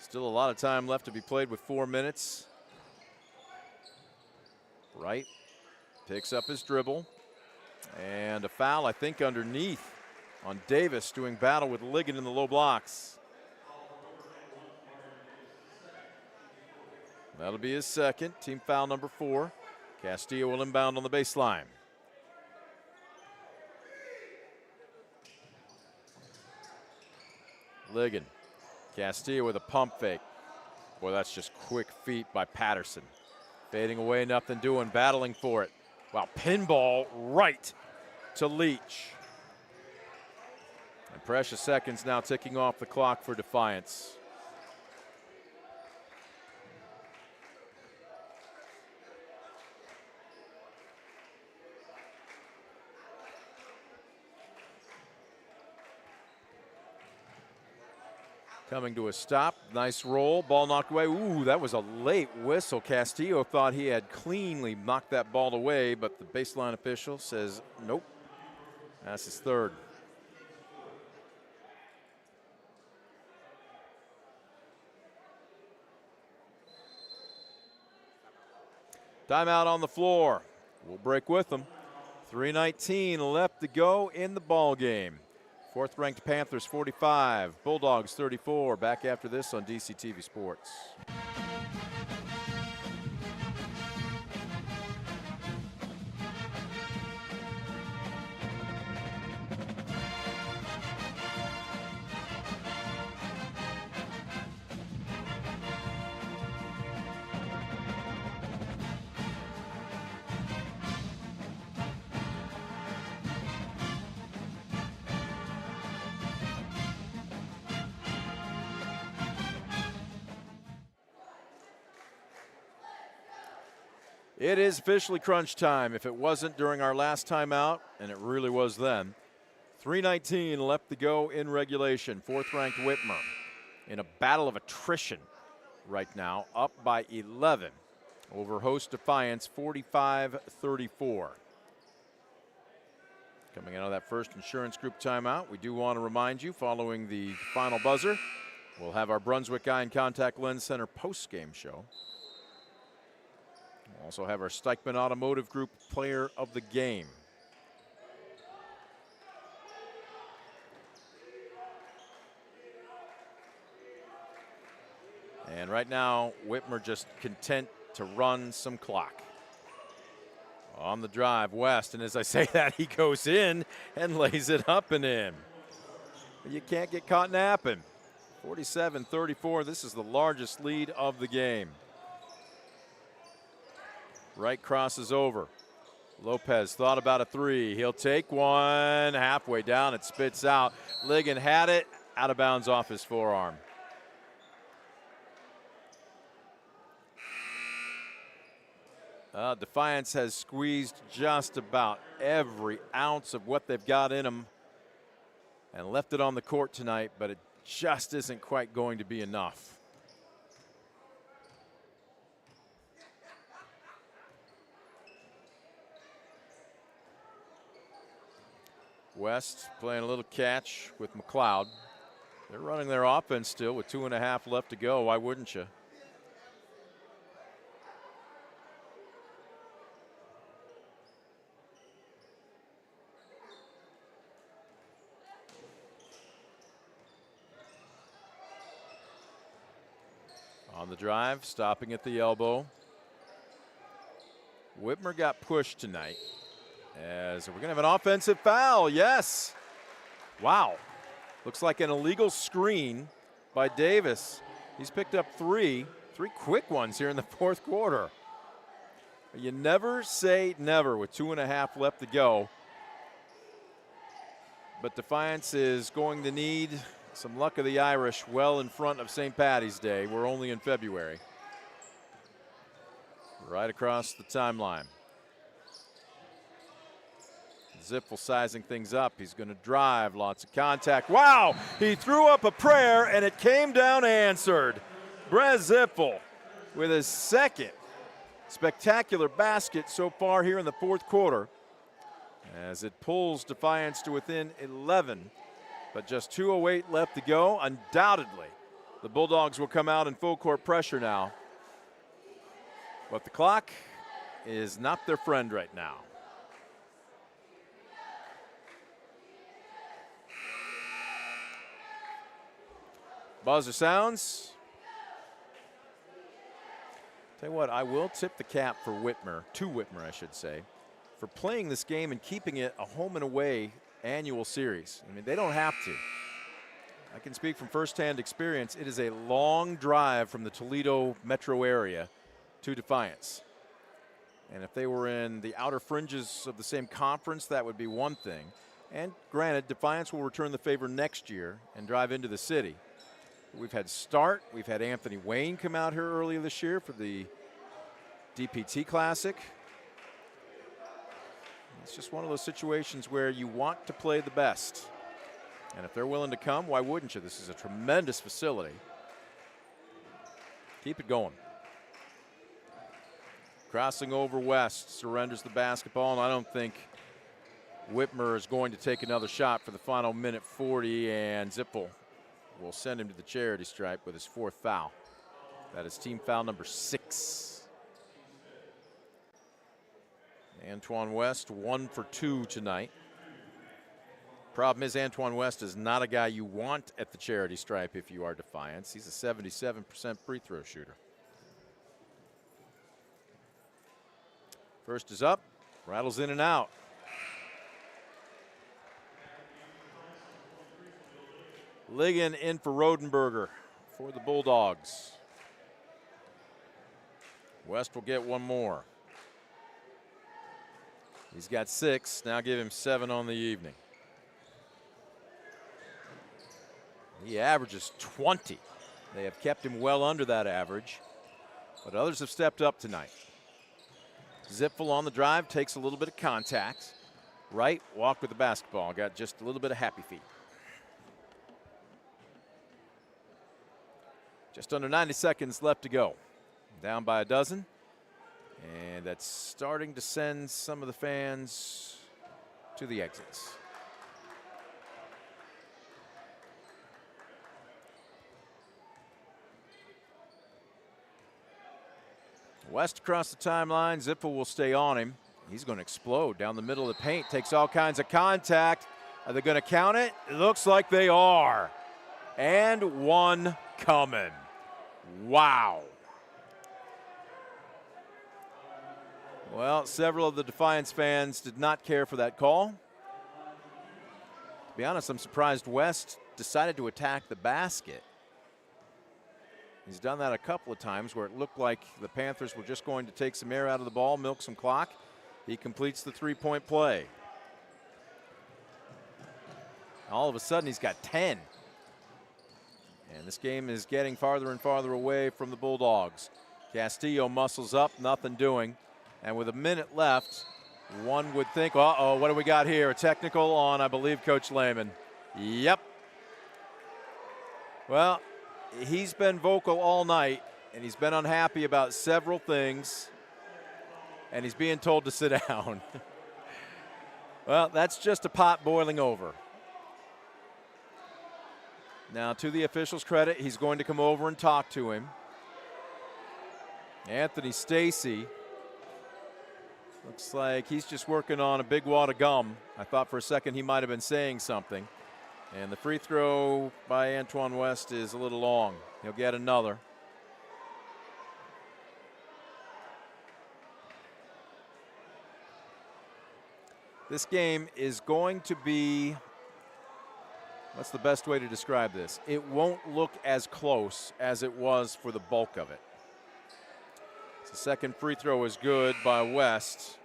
Speaker 1: Still a lot of time left to be played with 4 minutes. Wright picks up his dribble. And a foul, I think, underneath on Davis, doing battle with Ligon in the low blocks. That'll be his second, team foul number 4. Castillo will inbound on the baseline. Ligon. Castillo with a pump fake. Boy, that's just quick feet by Patterson. Fading away, nothing doing, battling for it. Wow, pinball right to Leach. And precious seconds now ticking off the clock for Defiance. Coming to a stop, nice roll, ball knocked away. Ooh, that was a late whistle. Castillo thought he had cleanly knocked that ball away, but the baseline official says nope. That's his third. Timeout on the floor. We'll break with them. 3:19 left to go in the ball game. Fourth-ranked Panthers 45, Bulldogs 34. Back after this on DCTV Sports. It is officially crunch time. If it wasn't during our last timeout, and it really was then. 3:19 left to go in regulation. Fourth-ranked Whitmer in a battle of attrition right now, up by 11 over host Defiance, 45-34. Coming out of that first insurance group timeout, we do want to remind you, following the final buzzer, we'll have our Brunswick Eye and Contact Lens Center post-game show. We'll also have our Steichman Automotive Group Player of the Game. And right now, Whitmer just content to run some clock. On the drive, West, and as I say that, he goes in and lays it up and in. But you can't get caught napping. 47-34, this is the largest lead of the game. Wright crosses over. Lopez thought about a three. He'll take one. Halfway down, it spits out. Ligon had it, out of bounds off his forearm. Defiance has squeezed just about every ounce of what they've got in them and left it on the court tonight, but it just isn't quite going to be enough. West playing a little catch with McLeod. They're running their offense still with 2.5 left to go. Why wouldn't you? On the drive, stopping at the elbow. Whitmer got pushed tonight. As we're going to have an offensive foul, yes. Wow. Looks like an illegal screen by Davis. He's picked up three quick ones here in the fourth quarter. You never say never with 2.5 left to go. But Defiance is going to need some luck of the Irish well in front of St. Paddy's Day. We're only in February. Right across the timeline. Zippel sizing things up. He's going to drive. Lots of contact. Wow! He threw up a prayer and it came down answered. Brez Zippel with his second Spectacular basket so far here in the fourth quarter as it pulls Defiance to within 11, but just 2:08 left to go. Undoubtedly, the Bulldogs will come out in full court pressure now, but the clock is not their friend right now. Buzzer sounds. Tell you what, I will tip the cap for Whitmer, to Whitmer I should say, for playing this game and keeping it a home and away annual series. I mean, they don't have to. I can speak from firsthand experience. It is a long drive from the Toledo metro area to Defiance. And if they were in the outer fringes of the same conference, that would be one thing. And granted, Defiance will return the favor next year and drive into the city. We've had Start. We've had Anthony Wayne come out here earlier this year for the DPT Classic. It's just one of those situations where you want to play the best. And if they're willing to come, why wouldn't you? This is a tremendous facility. Keep it going. Crossing over West, surrenders the basketball, and I don't think Whitmer is going to take another shot for the final minute 40, and Zippel will send him to the charity stripe with his fourth foul. That is team foul number 6. Antoine West 1 for 2 tonight. Problem is Antoine West is not a guy you want at the charity stripe if you are Defiance. He's a 77% free throw shooter. First is up, rattles in and out. Ligon in for Rodenberger for the Bulldogs. West will get one more. He's got 6, now give him 7 on the evening. He averages 20. They have kept him well under that average, but others have stepped up tonight. Zipfel on the drive, takes a little bit of contact. Right, walked with the basketball, got just a little bit of happy feet. Just under 90 seconds left to go. Down by a dozen. And that's starting to send some of the fans to the exits. West across the timeline. Zippel will stay on him. He's going to explode down the middle of the paint. Takes all kinds of contact. Are they going to count it? It looks like they are. And one coming. Wow. Well, several of the Defiance fans did not care for that call. To be honest, I'm surprised West decided to attack the basket. He's done that a couple of times where it looked like the Panthers were just going to take some air out of the ball, milk some clock. He completes the three-point play. All of a sudden, he's got 10. And this game is getting farther and farther away from the Bulldogs. Castillo muscles up, nothing doing. And with a minute left, one would think, uh-oh, what do we got here? A technical on, I believe, Coach Lehman. Yep. Well, he's been vocal all night, and he's been unhappy about several things, and he's being told to sit down. Well, that's just a pot boiling over. Now, to the official's credit, he's going to come over and talk to him. Anthony Stacy looks like he's just working on a big wad of gum. I thought for a second he might have been saying something. And the free throw by Antoine West is a little long. He'll get another. This game is going to be, what's the best way to describe this? It won't look as close as it was for the bulk of it. The second free throw is good by West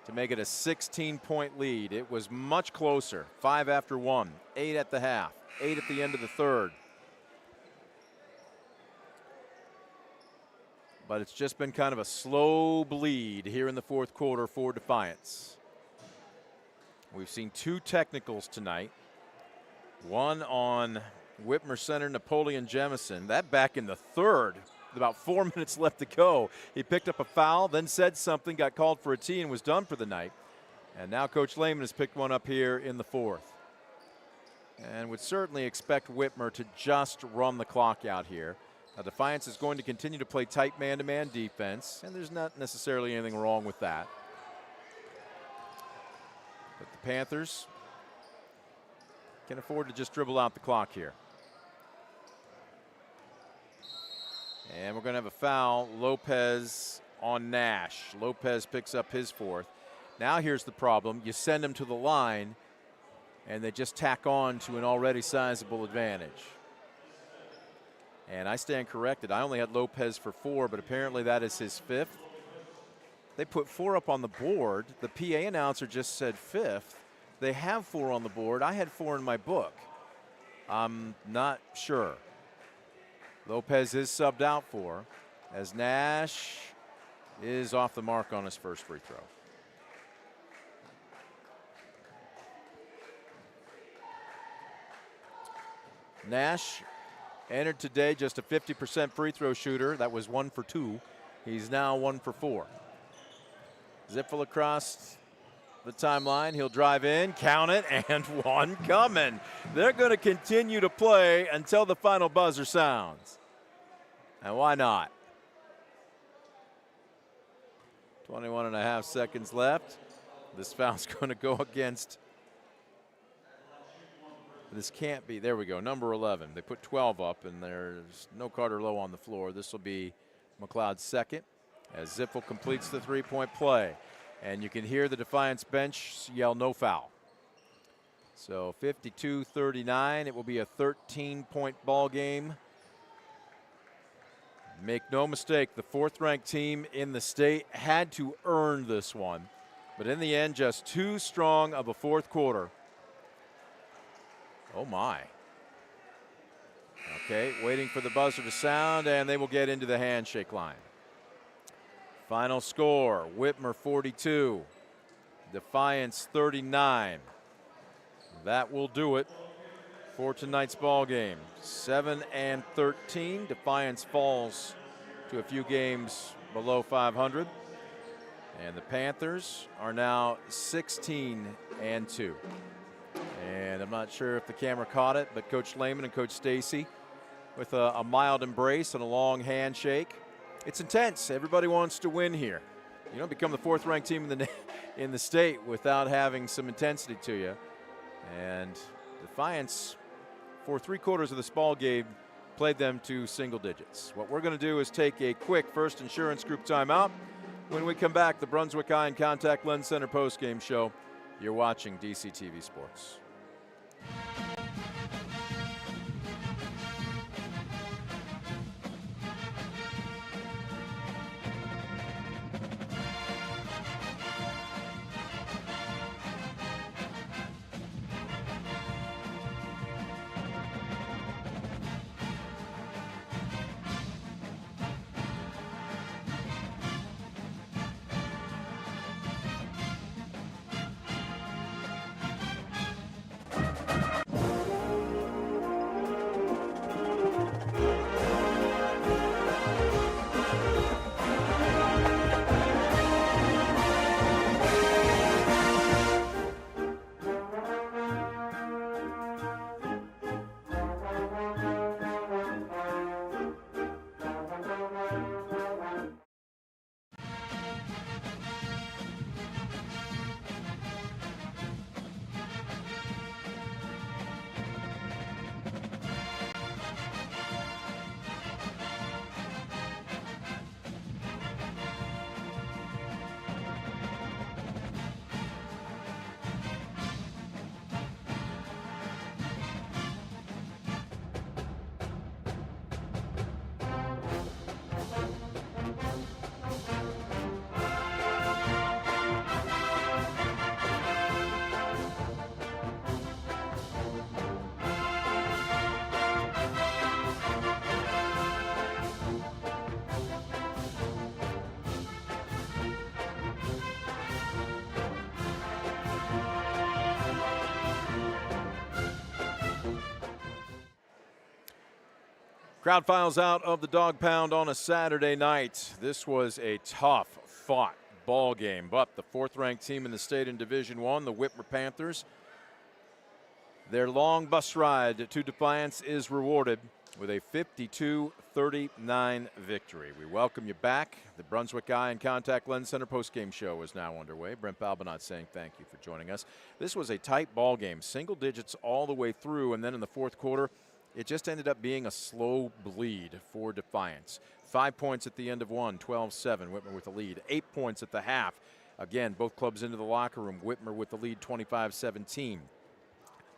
Speaker 1: to make it a 16-point lead. It was much closer. 5 after 1, 8 at the half, 8 at the end of the third. But it's just been kind of a slow bleed here in the fourth quarter for Defiance. We've seen 2 technicals tonight. One on Whitmer center Napoleon Jemison. That back in the third about 4 minutes left to go. He picked up a foul, then said something, got called for a tee, and was done for the night. And now Coach Lehman has picked one up here in the fourth. And would certainly expect Whitmer to just run the clock out here. Now, Defiance is going to continue to play tight man-to-man defense, and there's not necessarily anything wrong with that. But the Panthers can afford to just dribble out the clock here. And we're going to have a foul. Lopez on Nash. Lopez picks up his fourth. Now here's the problem. You send them to the line, and they just tack on to an already sizable advantage. And I stand corrected. I only had Lopez for 4, but apparently that is his 5th. They put 4 up on the board. The PA announcer just said 5th. They have 4 on the board. I had 4 in my book. I'm not sure. Lopez is subbed out for, as Nash is off the mark on his first free throw. Nash entered today just a 50% free throw shooter. That was 1 for 2. He's now 1 for 4. Zippel across the timeline. He'll drive in, count it, and one coming. They're going to continue to play until the final buzzer sounds. And why not? 21 and a half seconds left. This foul's going to go against. This can't be. There we go. Number 11. They put 12 up, and there's no Carter Lowe on the floor. This will be McLeod's second as Zippel completes the three-point play. And you can hear the Defiance bench yell no foul. So 52-39. It will be a 13-point ball game. Make no mistake, the 4th-ranked team in the state had to earn this one. But in the end, just too strong of a fourth quarter. Oh, my. Okay, waiting for the buzzer to sound, and they will get into the handshake line. Final score, Whitmer 42, Defiance 39. That will do it for tonight's ball game. 7-13, Defiance falls to a few games below 500. And the Panthers are now 16-2. And I'm not sure if the camera caught it, but Coach Lehman and Coach Stacy with a mild embrace and a long handshake. It's intense. Everybody wants to win here. You don't become the 4th-ranked team in the state without having some intensity to you. And Defiance, for 3/4 of this ball game, played them to single digits. What we're going to do is take a quick First Insurance Group timeout. When we come back, the Brunswick Eye and Contact Lens Center postgame show. You're watching DCTV Sports. Crowd files out of the Dog Pound on a Saturday night. This was a tough-fought ball game, but the fourth-ranked team in the state in Division I, the Whitmer Panthers, their long bus ride to Defiance is rewarded with a 52-39 victory. We welcome you back. The Brunswick Eye and Contact Lens Center postgame show is now underway. Brent Balbinot saying thank you for joining us. This was a tight ball game, single digits all the way through, and then in the fourth quarter, it just ended up being a slow bleed for Defiance. 5 points at the end of one, 12-7, Whitmer with the lead. 8 points at the half. Again, both clubs into the locker room. Whitmer with the lead, 25-17.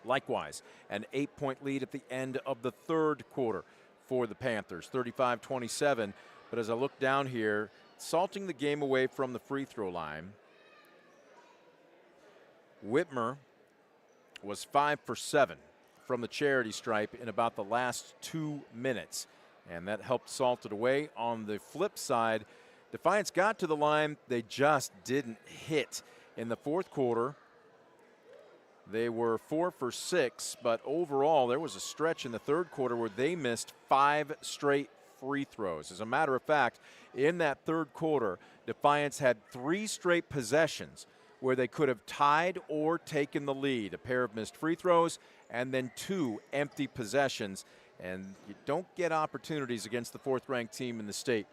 Speaker 1: Likewise, an 8-point lead at the end of the third quarter for the Panthers, 35-27. But as I look down here, salting the game away from the free throw line, Whitmer was 5 for 7 from the charity stripe in about the last 2 minutes, and that helped salt it away. On the flip side, Defiance got to the line. They just didn't hit. In the fourth quarter, they were 4 for 6, but overall there was a stretch in the third quarter where they missed 5 straight free throws. As a matter of fact, in that third quarter, Defiance had 3 straight possessions where they could have tied or taken the lead. A pair of missed free throws and then 2 empty possessions. And you don't get opportunities against the fourth-ranked team in the state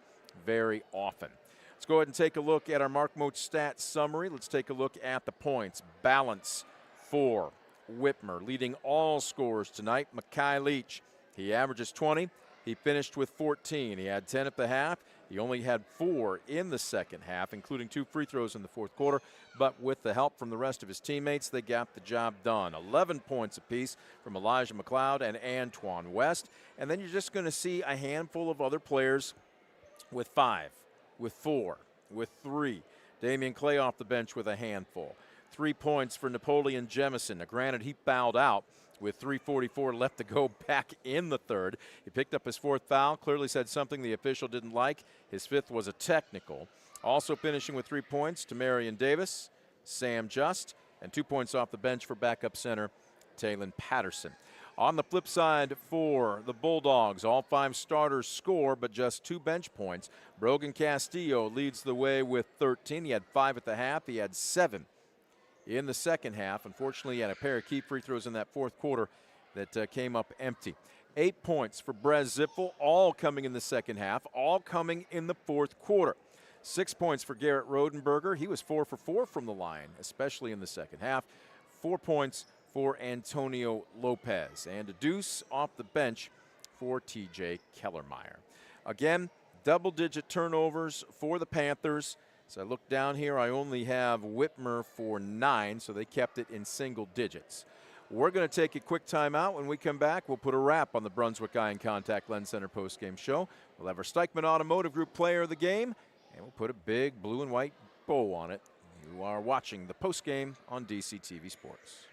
Speaker 1: very often. Let's go ahead and take a look at our Mark Moat stats summary. Let's take a look at the points. Balance for Whitmer, leading all scorers tonight, Makai Leach. He averages 20. He finished with 14. He had 10 at the half. He only had 4 in the second half, including 2 free throws in the fourth quarter. But with the help from the rest of his teammates, they got the job done. 11 points apiece from Elijah McLeod and Antoine West. And then you're just going to see a handful of other players with 5, with 4, with 3. Damian Clay off the bench with a handful. 3 points for Napoleon Jemison. Now, granted, he fouled out with 3:44 left to go back in the third. He picked up his 4th foul, clearly said something the official didn't like. His 5th was a technical. Also finishing with 3 points to Marion Davis, Sam Just, and 2 points off the bench for backup center Taylon Patterson. On the flip side for the Bulldogs, all 5 starters score, but just 2 bench points. Brogan Castillo leads the way with 13. He had 5 at the half. He had 7 in the second half. Unfortunately, he had a pair of key free throws in that fourth quarter that came up empty. 8 points for Brez Zippel, all coming in the second half, all coming in the fourth quarter. 6 points for Garrett Rodenberger. He was 4 for 4 from the line, especially in the second half. 4 points for Antonio Lopez, and a deuce off the bench for TJ Kellermeyer. Again, double-digit turnovers for the Panthers. As I look down here, I only have Whitmer for 9, so they kept it in single digits. We're going to take a quick timeout. When we come back, we'll put a wrap on the Brunswick Eye and Contact Lens Center postgame show. We'll have our Steichman Automotive Group player of the game, and we'll put a big blue and white bow on it. You are watching the postgame on DCTV Sports.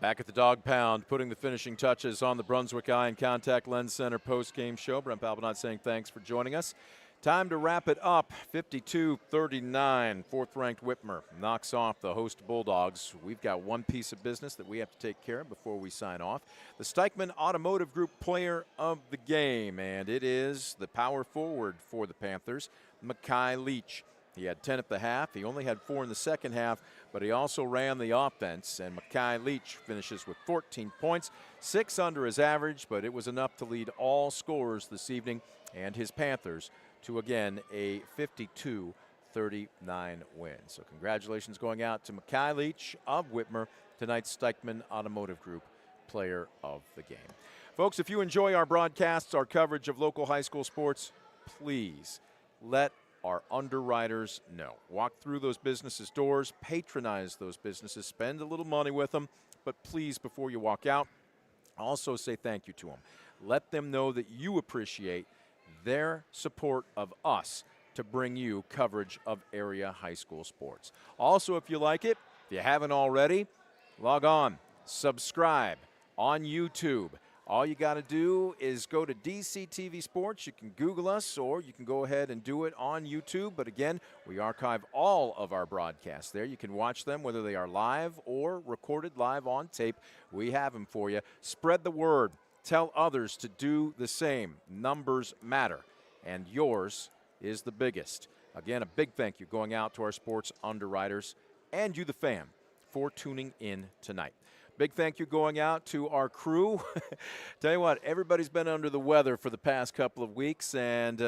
Speaker 1: Back at the Dog Pound, putting the finishing touches on the Brunswick Eye and Contact Lens Center post-game show. Brent Balbinot saying thanks for joining us. Time to wrap it up. 52-39. Fourth-ranked Whitmer knocks off the host Bulldogs. We've got one piece of business that we have to take care of before we sign off. The Steichman Automotive Group player of the game, and it is the power forward for the Panthers, Makai Leach. He had 10 at the half. He only had 4 in the second half, but he also ran the offense, and Mekhi Leach finishes with 14 points, 6 under his average, but it was enough to lead all scorers this evening and his Panthers to, again, a 52-39 win. So congratulations going out to Mekhi Leach of Whitmer, tonight's Steichman Automotive Group Player of the Game. Folks, if you enjoy our broadcasts, our coverage of local high school sports, please let our underwriters know. Walk through those businesses' doors, patronize those businesses, spend a little money with them, but please, before you walk out, also say thank you to them. Let them know that you appreciate their support of us to bring you coverage of area high school sports. Also, if you like it, if you haven't already, log on, subscribe on YouTube. All you got to do is go to DCTV Sports. You can Google us, or you can go ahead and do it on YouTube. But again, we archive all of our broadcasts there. You can watch them, whether they are live or recorded live on tape. We have them for you. Spread the word. Tell others to do the same. Numbers matter, and yours is the biggest. Again, a big thank you going out to our sports underwriters and you, the fan, for tuning in tonight. Big thank you going out to our crew. Tell you what, everybody's been under the weather for the past couple of weeks, and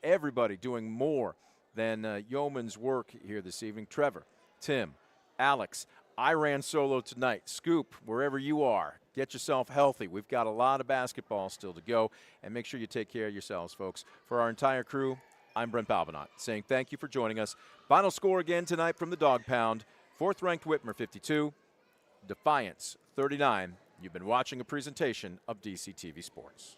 Speaker 1: everybody doing more than yeoman's work here this evening. Trevor, Tim, Alex, I ran solo tonight. Scoop, wherever you are, get yourself healthy. We've got a lot of basketball still to go, and make sure you take care of yourselves, folks. For our entire crew, I'm Brent Balbinot, saying thank you for joining us. Final score again tonight from the Dog Pound. 4th-ranked Whitmer 52. Defiance 39. You've been watching a presentation of DCTV Sports.